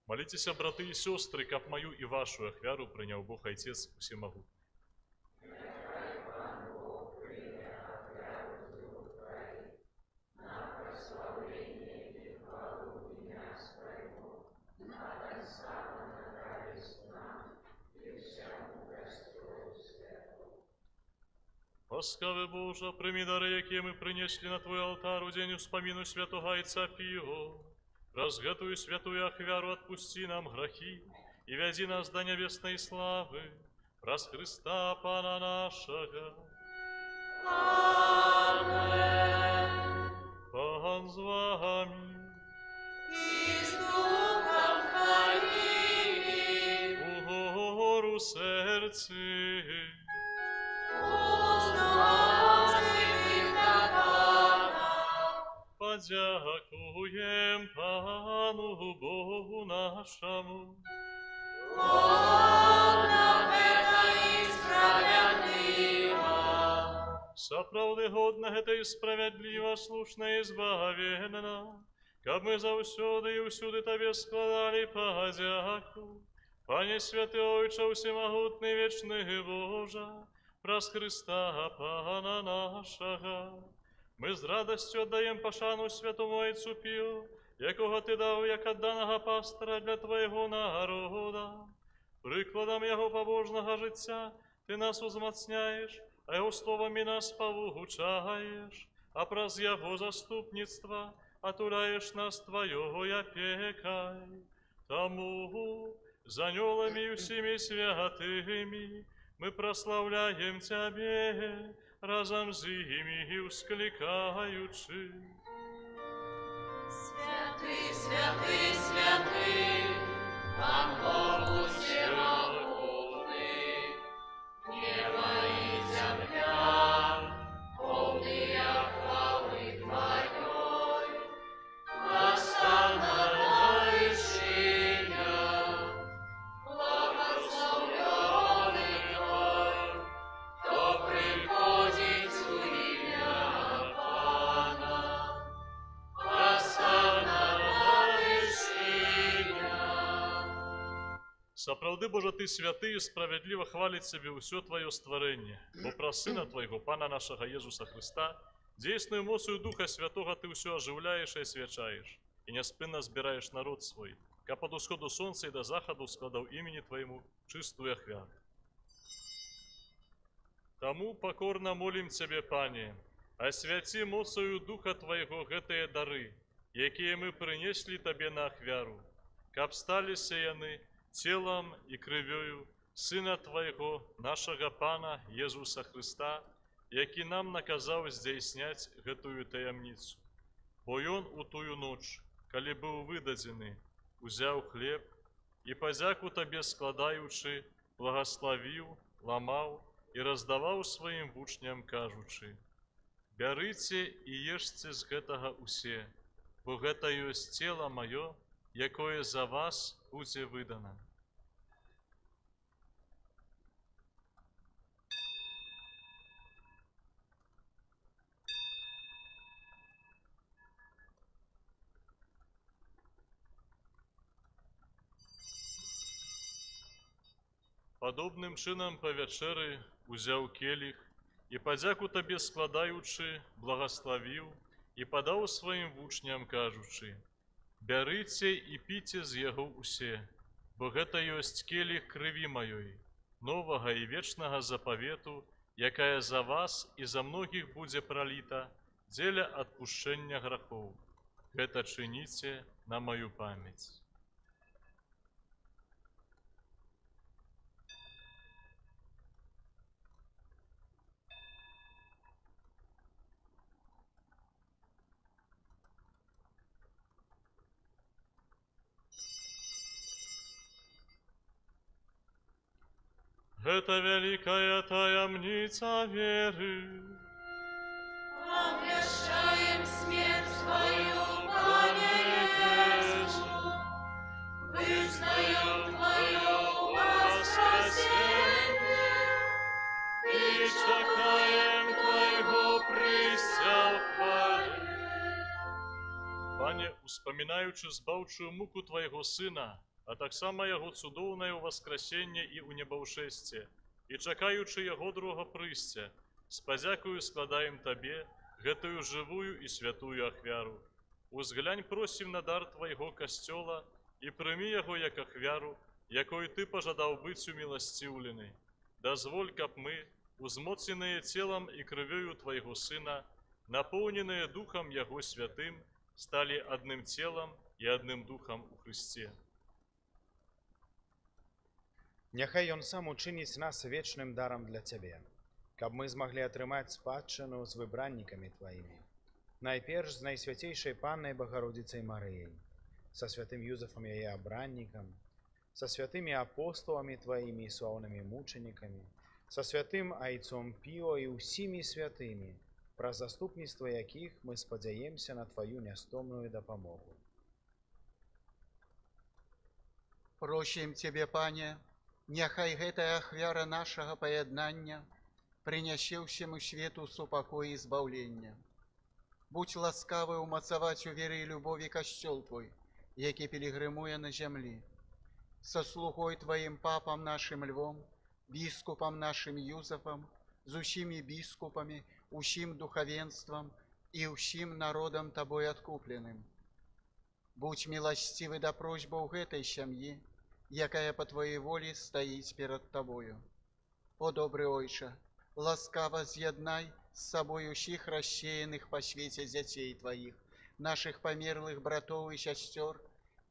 Молитесь, браты и сестры, каб мою и вашу ахвяру принял Бог Отец Всемогу. Ласкаве Боже, прими дары, які ми принесли на Твой алтар у день успомину святого Отца Пио. Разготуй святую ахвяру, отпусти нам грехи и веди нас до небесной славы, праз Христа Пана нашего. Amen. Пан з вами. И с духом Твоим. Угору серці. Подякуєм Пану Богу нашому. Он нам это исправляемо. Соправди годна гэта і справядліва, слушна і збавена, каб мы заўсёды і ўсюды Табе складалі падзяку. Пане святы Ойча, усемагутны вечны Божа, праз Христа Пана нашага, мы з радасцю аддаем пашану святому Айцу Піо, якога Ты даў як адданага пастора для Твайго народа. Прыкладам яго пабожнага жыцця Ты нас узмацняеш, а яго словамі нас павучаеш, а праз яго заступніцтва атуляеш нас Тваёй апекай. Таму з анёламі і ўсімі святымі мы праслаўляем Цябе, разам з імі усклікаючы. Святы, святы, святы, Пан Бог усемогутны, небо и земля, полные хвалы Твоей, восстановленная, благословленный Твой, кто приходит у имя Пана, Сапраўды, Божа, Ты святы і справядліва хваліць Цябе ўсё Тваё стварэнне, бо праз Сына Твайго, Пана нашага Езуса Христа, дзейсную моцаю Духа Святога Ты ўсё ажыўляеш і асвячаеш, і няспынна збіраеш народ свой, каб ад усходу сонца і да захаду складаў імені Твайму чыстую ахвяру. Таму пакорна молім Цябе, Пане, асвяці моцаю Духа Твайго гэтыя дары, якія мы прынеслі Табе на ахвяру, каб сталіся яны целом і крывёю Сына Твайго, нашага Пана Езуса Христа, які нам наказаў здзяйсняць гэтую таямніцу. Бо Ён у тую ноч, калі быў выдадзены, узяў хлеб і падзяку Табе складаючы, благаславіў, ламаў і раздаваў сваім вучням, кажучы: «Бярыце і ешце з гэтага усе, бо гэта ёсць цела маё, якое за вас будзе выдана». Падобным чынам па вячэры узяў келіх і падзяку Табе складаючы, благаславіў і падаў сваім вучням, кажучы: «Бярыце і піце з яго усе, бо гэта ёсць келіх крыві маёй, новага і вечнага запавету, якая за вас і за многіх будзе праліта дзеля адпушчэння грахоў. Гэта чыніце на маю памяць». Гэта вялікая таямніца веры. Обвящаем смерть Твою, Пане Иисус, вызнаем Твое воскресение І чакаем Твайго прыйсця ў хвале. Пане, успамінаючы збаўчую муку Твайго Сына, а таксама яго цудоўнае ўваскрасенне і ў небаўшэсце, і чакаючы яго другога прыйсця, з падзякаю складаем Табе гэтую жывую і святую ахвяру. Узглянь, просім, на дар Твайго касцёла і прымі яго як ахвяру, якой Ты пажадаў быць уміласціўлены. Дазволь, каб мы, узмоцненыя целам і крывёю Твайго Сына, напоўненыя Духам Яго святым, сталі адным целам і адным Духам у Христе. Няхай Ён сам учыніць нас вечным дарам для Цябе, каб мы змаглі атрымаць спадчыну з выбраннікамі Тваімі. Найперш з Найсвяцейшай Паннай Багародзіцай Марыяй, са святым Юзафам яе абраннікам, са святымі апосталамі Тваімі і слаўнымі мучанікамі, са святым Айцом Піо і ўсімі святымі, праз заступніцтва якіх мы спадзяемся на Тваю нястомную дапамогу. Просім Цябе, Пане, няхай гэтая ахвяра нашага паяднання приняще всему свету супокой и избавление. Будь ласкавый умацаваць у веры и любови костел Твой, яки пилигримуя на земли. Со слугой Твоим папам нашим Львом, бискупом нашим Юзефом, з усими бискупами, усим духовенством и усим народом Тобой откупленным. Будь милостивый до просьбу этой семьи, якая по Твоей воле стоит перед Тобою. О добрый Ойче, ласкаво з'єднай с собой усіх рассеянных по свете детей Твоих, наших померлых братов и сестер,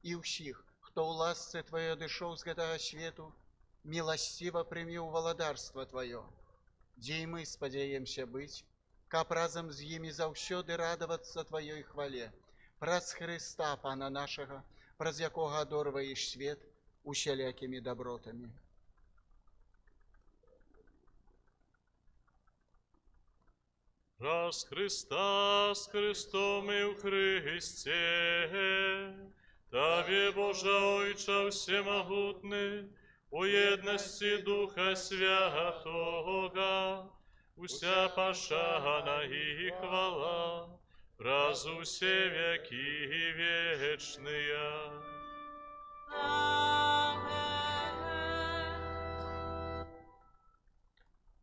и усіх, кто у ласце Твоей дышал с гэтага свету, милостиво прими у володарство Твое. Дей мы спадзяемся быть, каб разом з ими заўсёды радоваться Твоей хвале, праз Христа, Пана нашего, праз якога адорваеш свет усялякими добротами. Раз Христа с Христом и в Христе, Тебе, Боже Ойче всемогутный, у едности Духа Святого, уся пошана и хвала, раз усе веки вечные.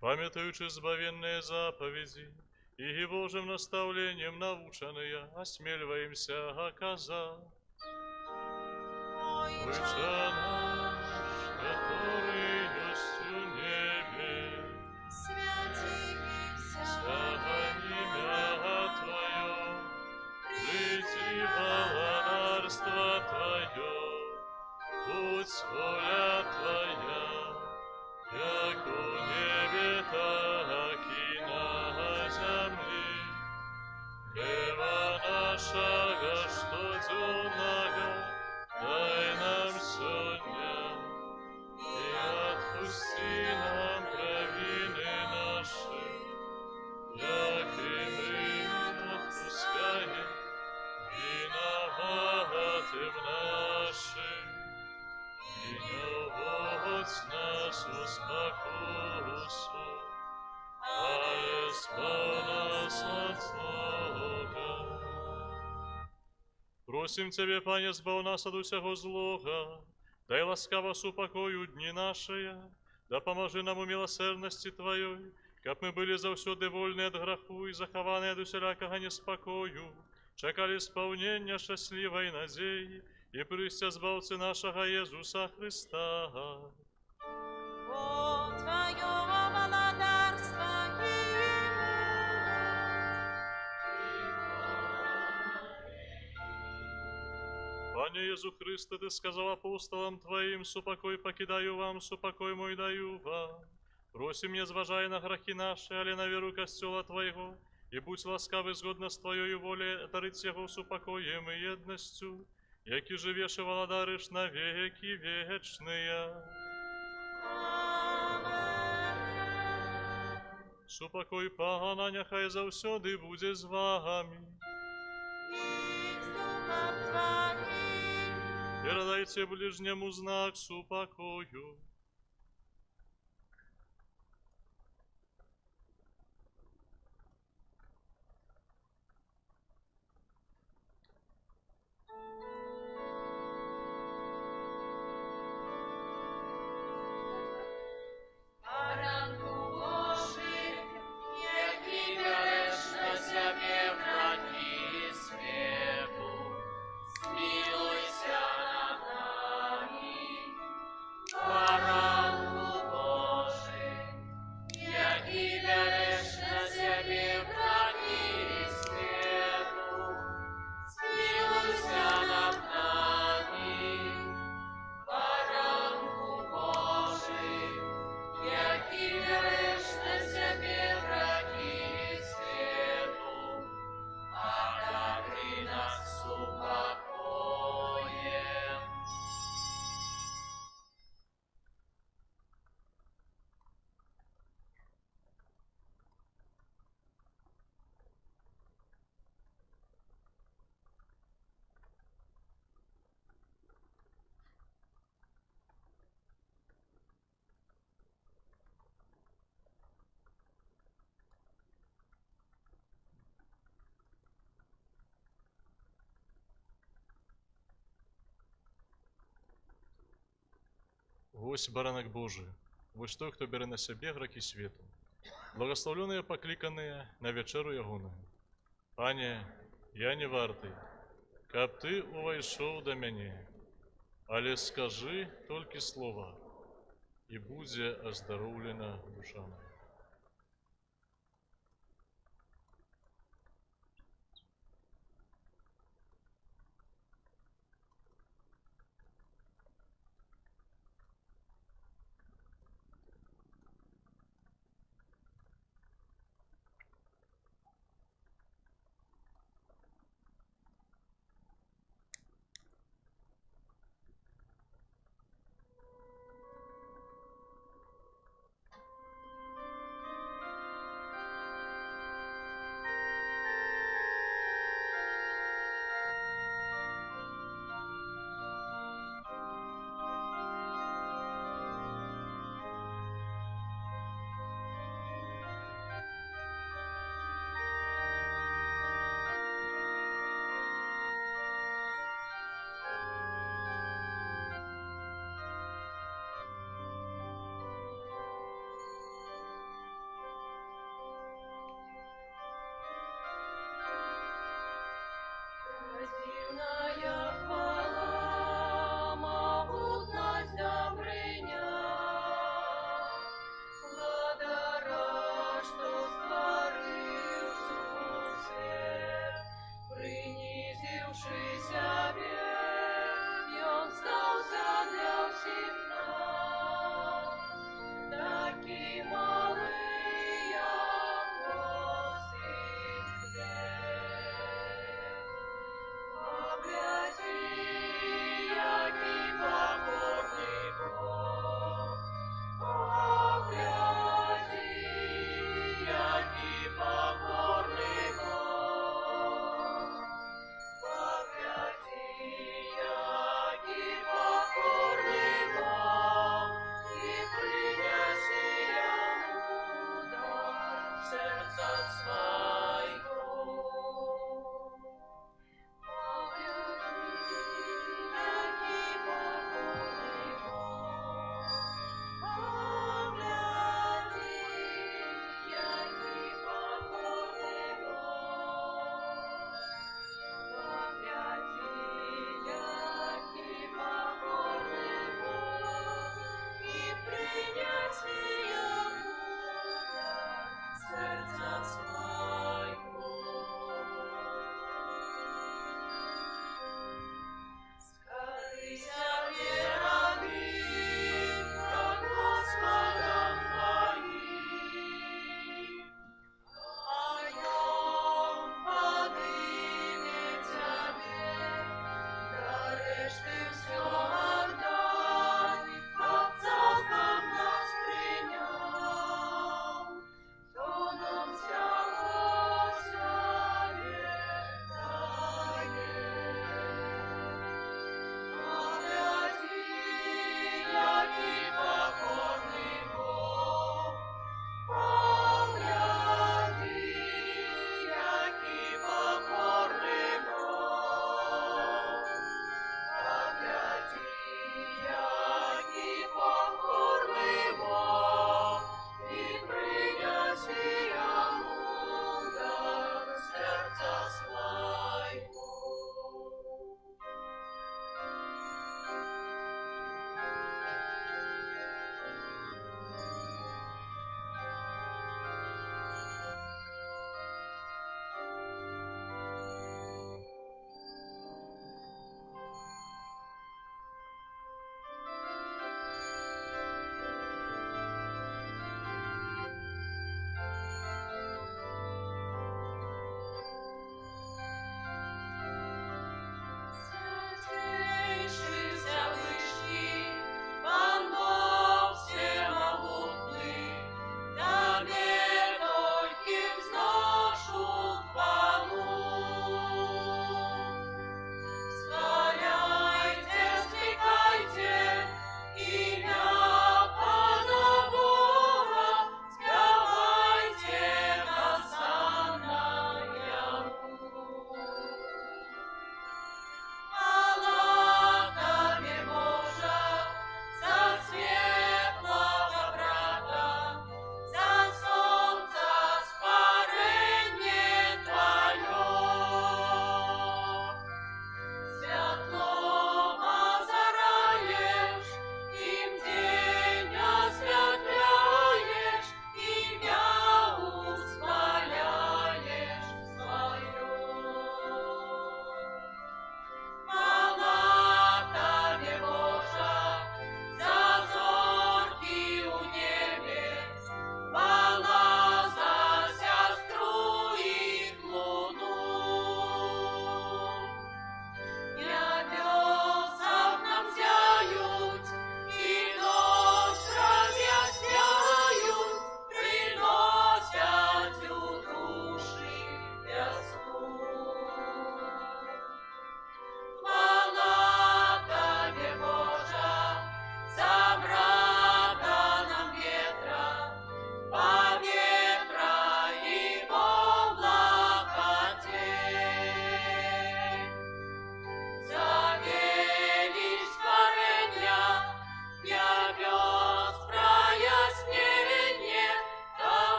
Памятуючи збавенные заповеди и Божьим наставлением наученные, осмеливаемся оказать. Отче наш, который есть в небе, святится имя Твое, приди володарство Твое, будь воля Твоя, як у небе, так и на земле. Хлеба нашего штоденного дай нам сегодня, и отпусти нам провины наши, як и мы отпускаем виноватым нашим. И не вводь нас в спокусу, а избавь нас от злого. Просим Тебе, Пане, збав нас от усього злога, дай ласкаво супокою дни наши, да поможи нам у милосердности Твоей, как мы были завсёды вольны от греху и захованы от усялякого неспокою, чекали исполнения счастливой надеи и прися збавцы нашего Иисуса Христа. О Твое володарство и Пане Иисус Христе, Ты сказал апостолам Твоим, супокой покидаю вам, супокой мой даю вам. Просим, не зважая на грехи наши, али на веру костела Твоего, и будь ласкавый згодно с Твоей волей, дарить его супокоем и едностью, яки живешь и владаришь на веки вечные. Супокой Пана, нехай завсёды буде з вами. Передайте ближнему знак супокою. Ранку Божий, який береш на себе враги свету, смилуйся над нами. Вось баранак Божы, вось той, хто бярэ на сябе гракі свету. Благословленыя пакліканыя на вячэру ягоную. Пане, я не варты, каб ты увайшоў да мяне, але скажы толькі слова, і будзе аздароўлена душа моя.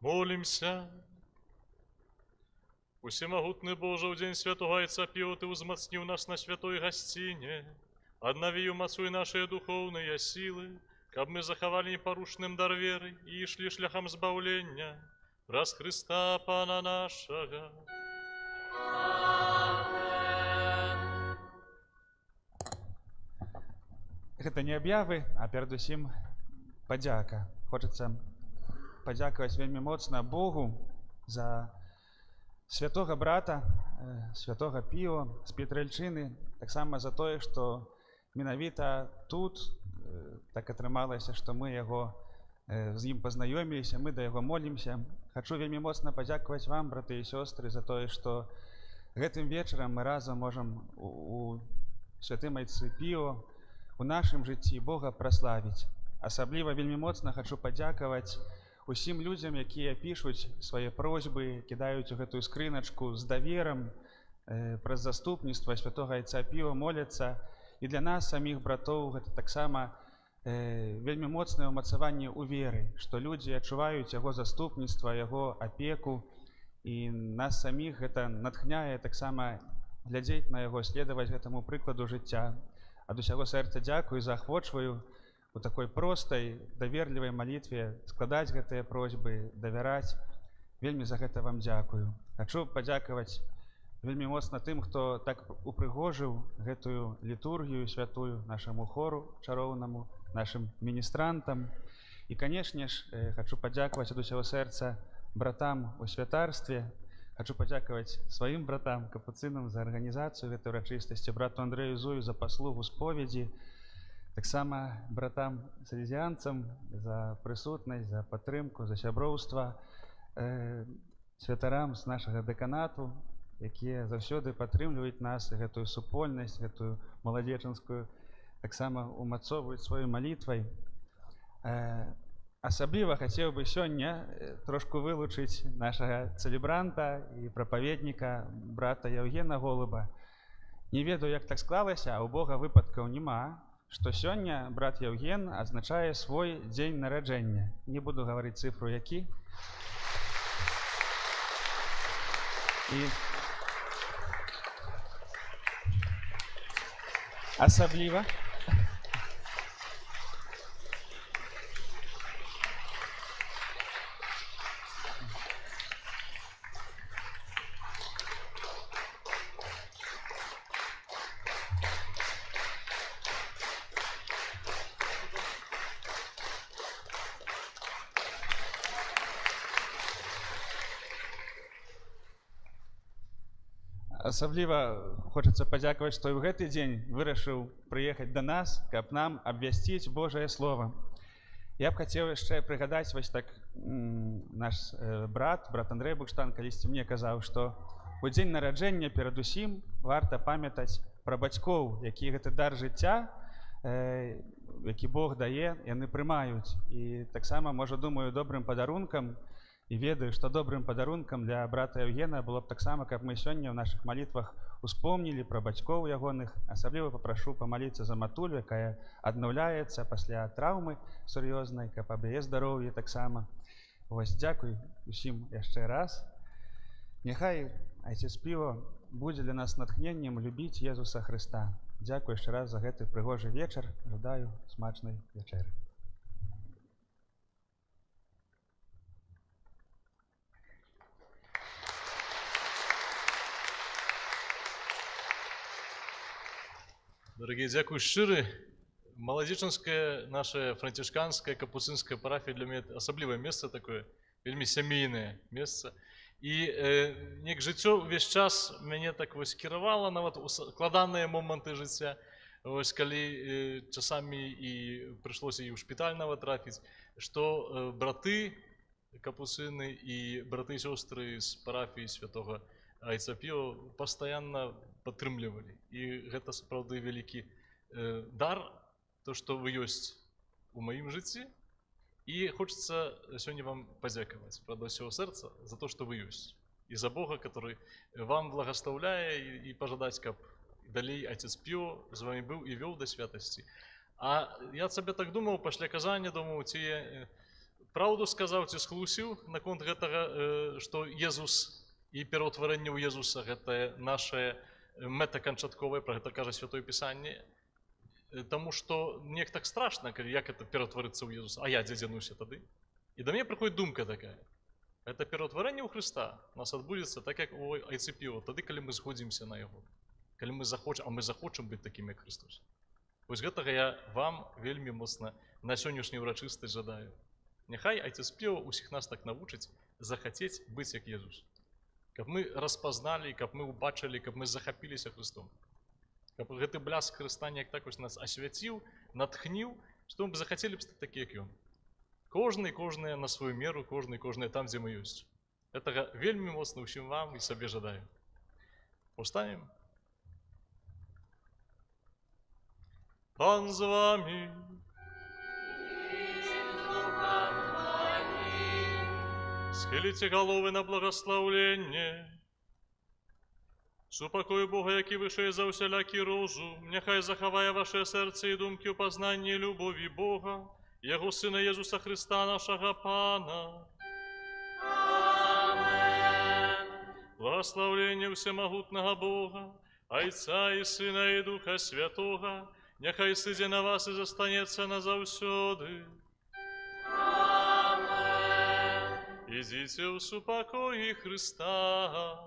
Молимся. Усемогутный Боже, в день святого Отца Пио Ты узмацнил нас на святой гостине. Однови умацуй наши духовные силы, каб мы заховали непорушным дар веры и шли шляхом збавления. Раз Христа Пана нашего. Гэта не аб'явы, а перадусім падзяка. Хочацца падзякаваць вельмі моцна Богу за святога брата, святога Піо з Петрэльчыны, таксама за тое, што менавіта тут так атрымалася, што мы з ім пазнаёміліся, мы да яго молімся. Хачу вельмі моцна падзякаваць вам, браты і сёстры, за тое, што гэтым вечарам мы разам можам у святым айцы Піо у нашым жыцці Бога праславіць. Асабліва вельмі моцна хачу падзякаваць усім людзям, якія пішуць свае просьбы, кідаюць у гэтую скрыначку з даверам праз заступніцтва святога айца Піо, моляцца. І для нас, саміх братоў, гэта таксама вельмі моцнае ўмацаванне ў веры, што людзі адчуваюць яго заступніцтва, яго апеку, і нас саміх гэта натхняе таксама глядзець на яго, следаваць гэтаму прыкладу жыцця. Ад усяго сэрца дзякую, заахвочваю у такой простай, даверлівай малітве складаць гэтыя просьбы, давяраць. Вельмі за гэта вам дзякую. Хачу падзякаваць вельмі моцна тым, хто так упрыгожыў гэтую літургію святую, нашаму хору чароўнаму, нашым міністрантам. І, канешне ж, хачу падзякаваць ад усяго сэрца братам у святарстве. Хачу падзякаваць сваім братам, капуцынам, за арганізацыю гэтай урачыстасці, брату Андрэю Зую за паслугу споведзі, таксама братам салезіянцам за прысутнасць, за падтрымку, за сяброўства, святарам з нашага дэканату, якія заўсёды падтрымліваюць нас, гэтую супольнасць, гэтую маладзечанскую, таксама умацоўваюць сваёй малітвай. Асабліва хацеў бы сёння трошку вылучыць нашага цэлебранта і прапаведніка, брата Яўгена Голуба. Не ведаю, як так склалася, а ў Бога выпадкаў няма, што сёння брат Яўген адзначае свой дзень нараджэння. Не буду гаварыць цыфру які. І асабліва хочацца падзякаваць, што і ў гэты дзень вырашыў прыехаць да нас, каб нам абвясціць Божае Слова. Я б хацеў яшчэ прыгадаць вось так наш брат Андрэй Букштан калісьці мне казаў, што у дзень нараджэння перадусім варта памятаць пра бацькоў, які гэты дар жыцця, які Бог дае, яны прымаюць. І таксама, можа, думаю, добрым падарункам, і ведаю, што добрым падарункам для брата Яўгена было б таксама, каб мы сёння ў нашых малітвах успомнілі пра бацькоў ягоных. Асабліва папрашу памаліцца за матулю, якая аднаўляецца пасля траўмы сур'ёзнай, каб аб яе здароўі таксама. Вось, дзякуй усім яшчэ раз. Няхай айцец Піо будзе для нас натхненнем любіць Езуса Хрыста. Дзякуй яшчэ раз за гэты прыгожы вечар. Жадаю смачнай вячэры. Дорогие, дзякуй шчыры. Маладзечанская, наша францішканская, капуцынская парафія для мяне асаблівае месца такое, вельмі сямейнае месца. І неяк жыццё ўвесь час мяне так вось кіравала, нават у складаныя моманты жыцця, вось калі часамі і прыйшлося і ў шпіталь нават трапіць, што браты капуцыны і браты і сёстры з парафіі святога айца Піо пастаянна падтрымлівалі. І гэта сапраўды вялікі дар, то, што вы ёсць у маім жыцці. І хочацца сёння вам падзякаваць ад усяго сэрца за то, што вы ёсць. І за Бога, который вам благаслаўляе, і пажадаць, каб далей айцец Піо з вамі быў і вёў да святасці. А я сабе так думаў, пасля казання, думаў, ці Праўду сказаў ці схлусіў наконт гэтага, што Езус і пераўтварэнне ў Езуса гэта наша мэта канчатковая, пра гэта кажа Святое Пісанне. Таму што неяк так страшна, калі як это пераўтварыцца ў Езуса, а я дзе дзянуся тады? І да мяне прыходзіць думка такая. Гэта пераўтварэнне ў Хрыста у нас адбудзецца так, як у айцы піва, тады, калі мы згодзімся на яго. Калі мы захочам быць такім, як Христос. Вось гэтага я вам вельмі моцна на сённяшняй урачыстасць жадаю. Няхай айцец піва ўсіх нас так навучыць захацець быць як Езус. Каб мы распазналі, каб мы ўбачылі, каб мы захапіліся Христом. Каб гэты бляск Хрыста неяк так нас асвяціў, натхніў, што мы б захацелі б стаць такі, як Ён. Кожная на сваю меру, кожная там, дзе мы ёсць. Гэтага вельмі моцна ўсім вам і сабе жадаю. Паўстанем. Пан з вамі. Схіліце галовы на благаслаўленне. Супакой Бога, які вышэй за ўсялякі розум, няхай захавае ваше сэрцы і думкі ў пазнанні любові Бога, Яго Сына Езуса Христа, нашага Пана. Амен. Благословлення всемогутнього Бога, Айца і Сина і Духа Святого, няхай сидзе на вас і застанеться назавсёды. Амен. Ідзіце ў супакої Христа.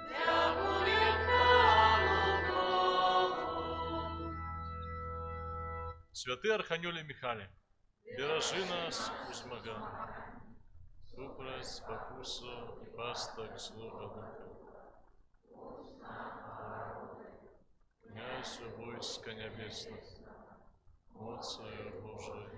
Дякуємо Пану Богу. Святий Арханьоле Михайле, бережи нас у змаганні. Супраць спокусу і пастак злого духа. Князь войска небесных, моцою Божою,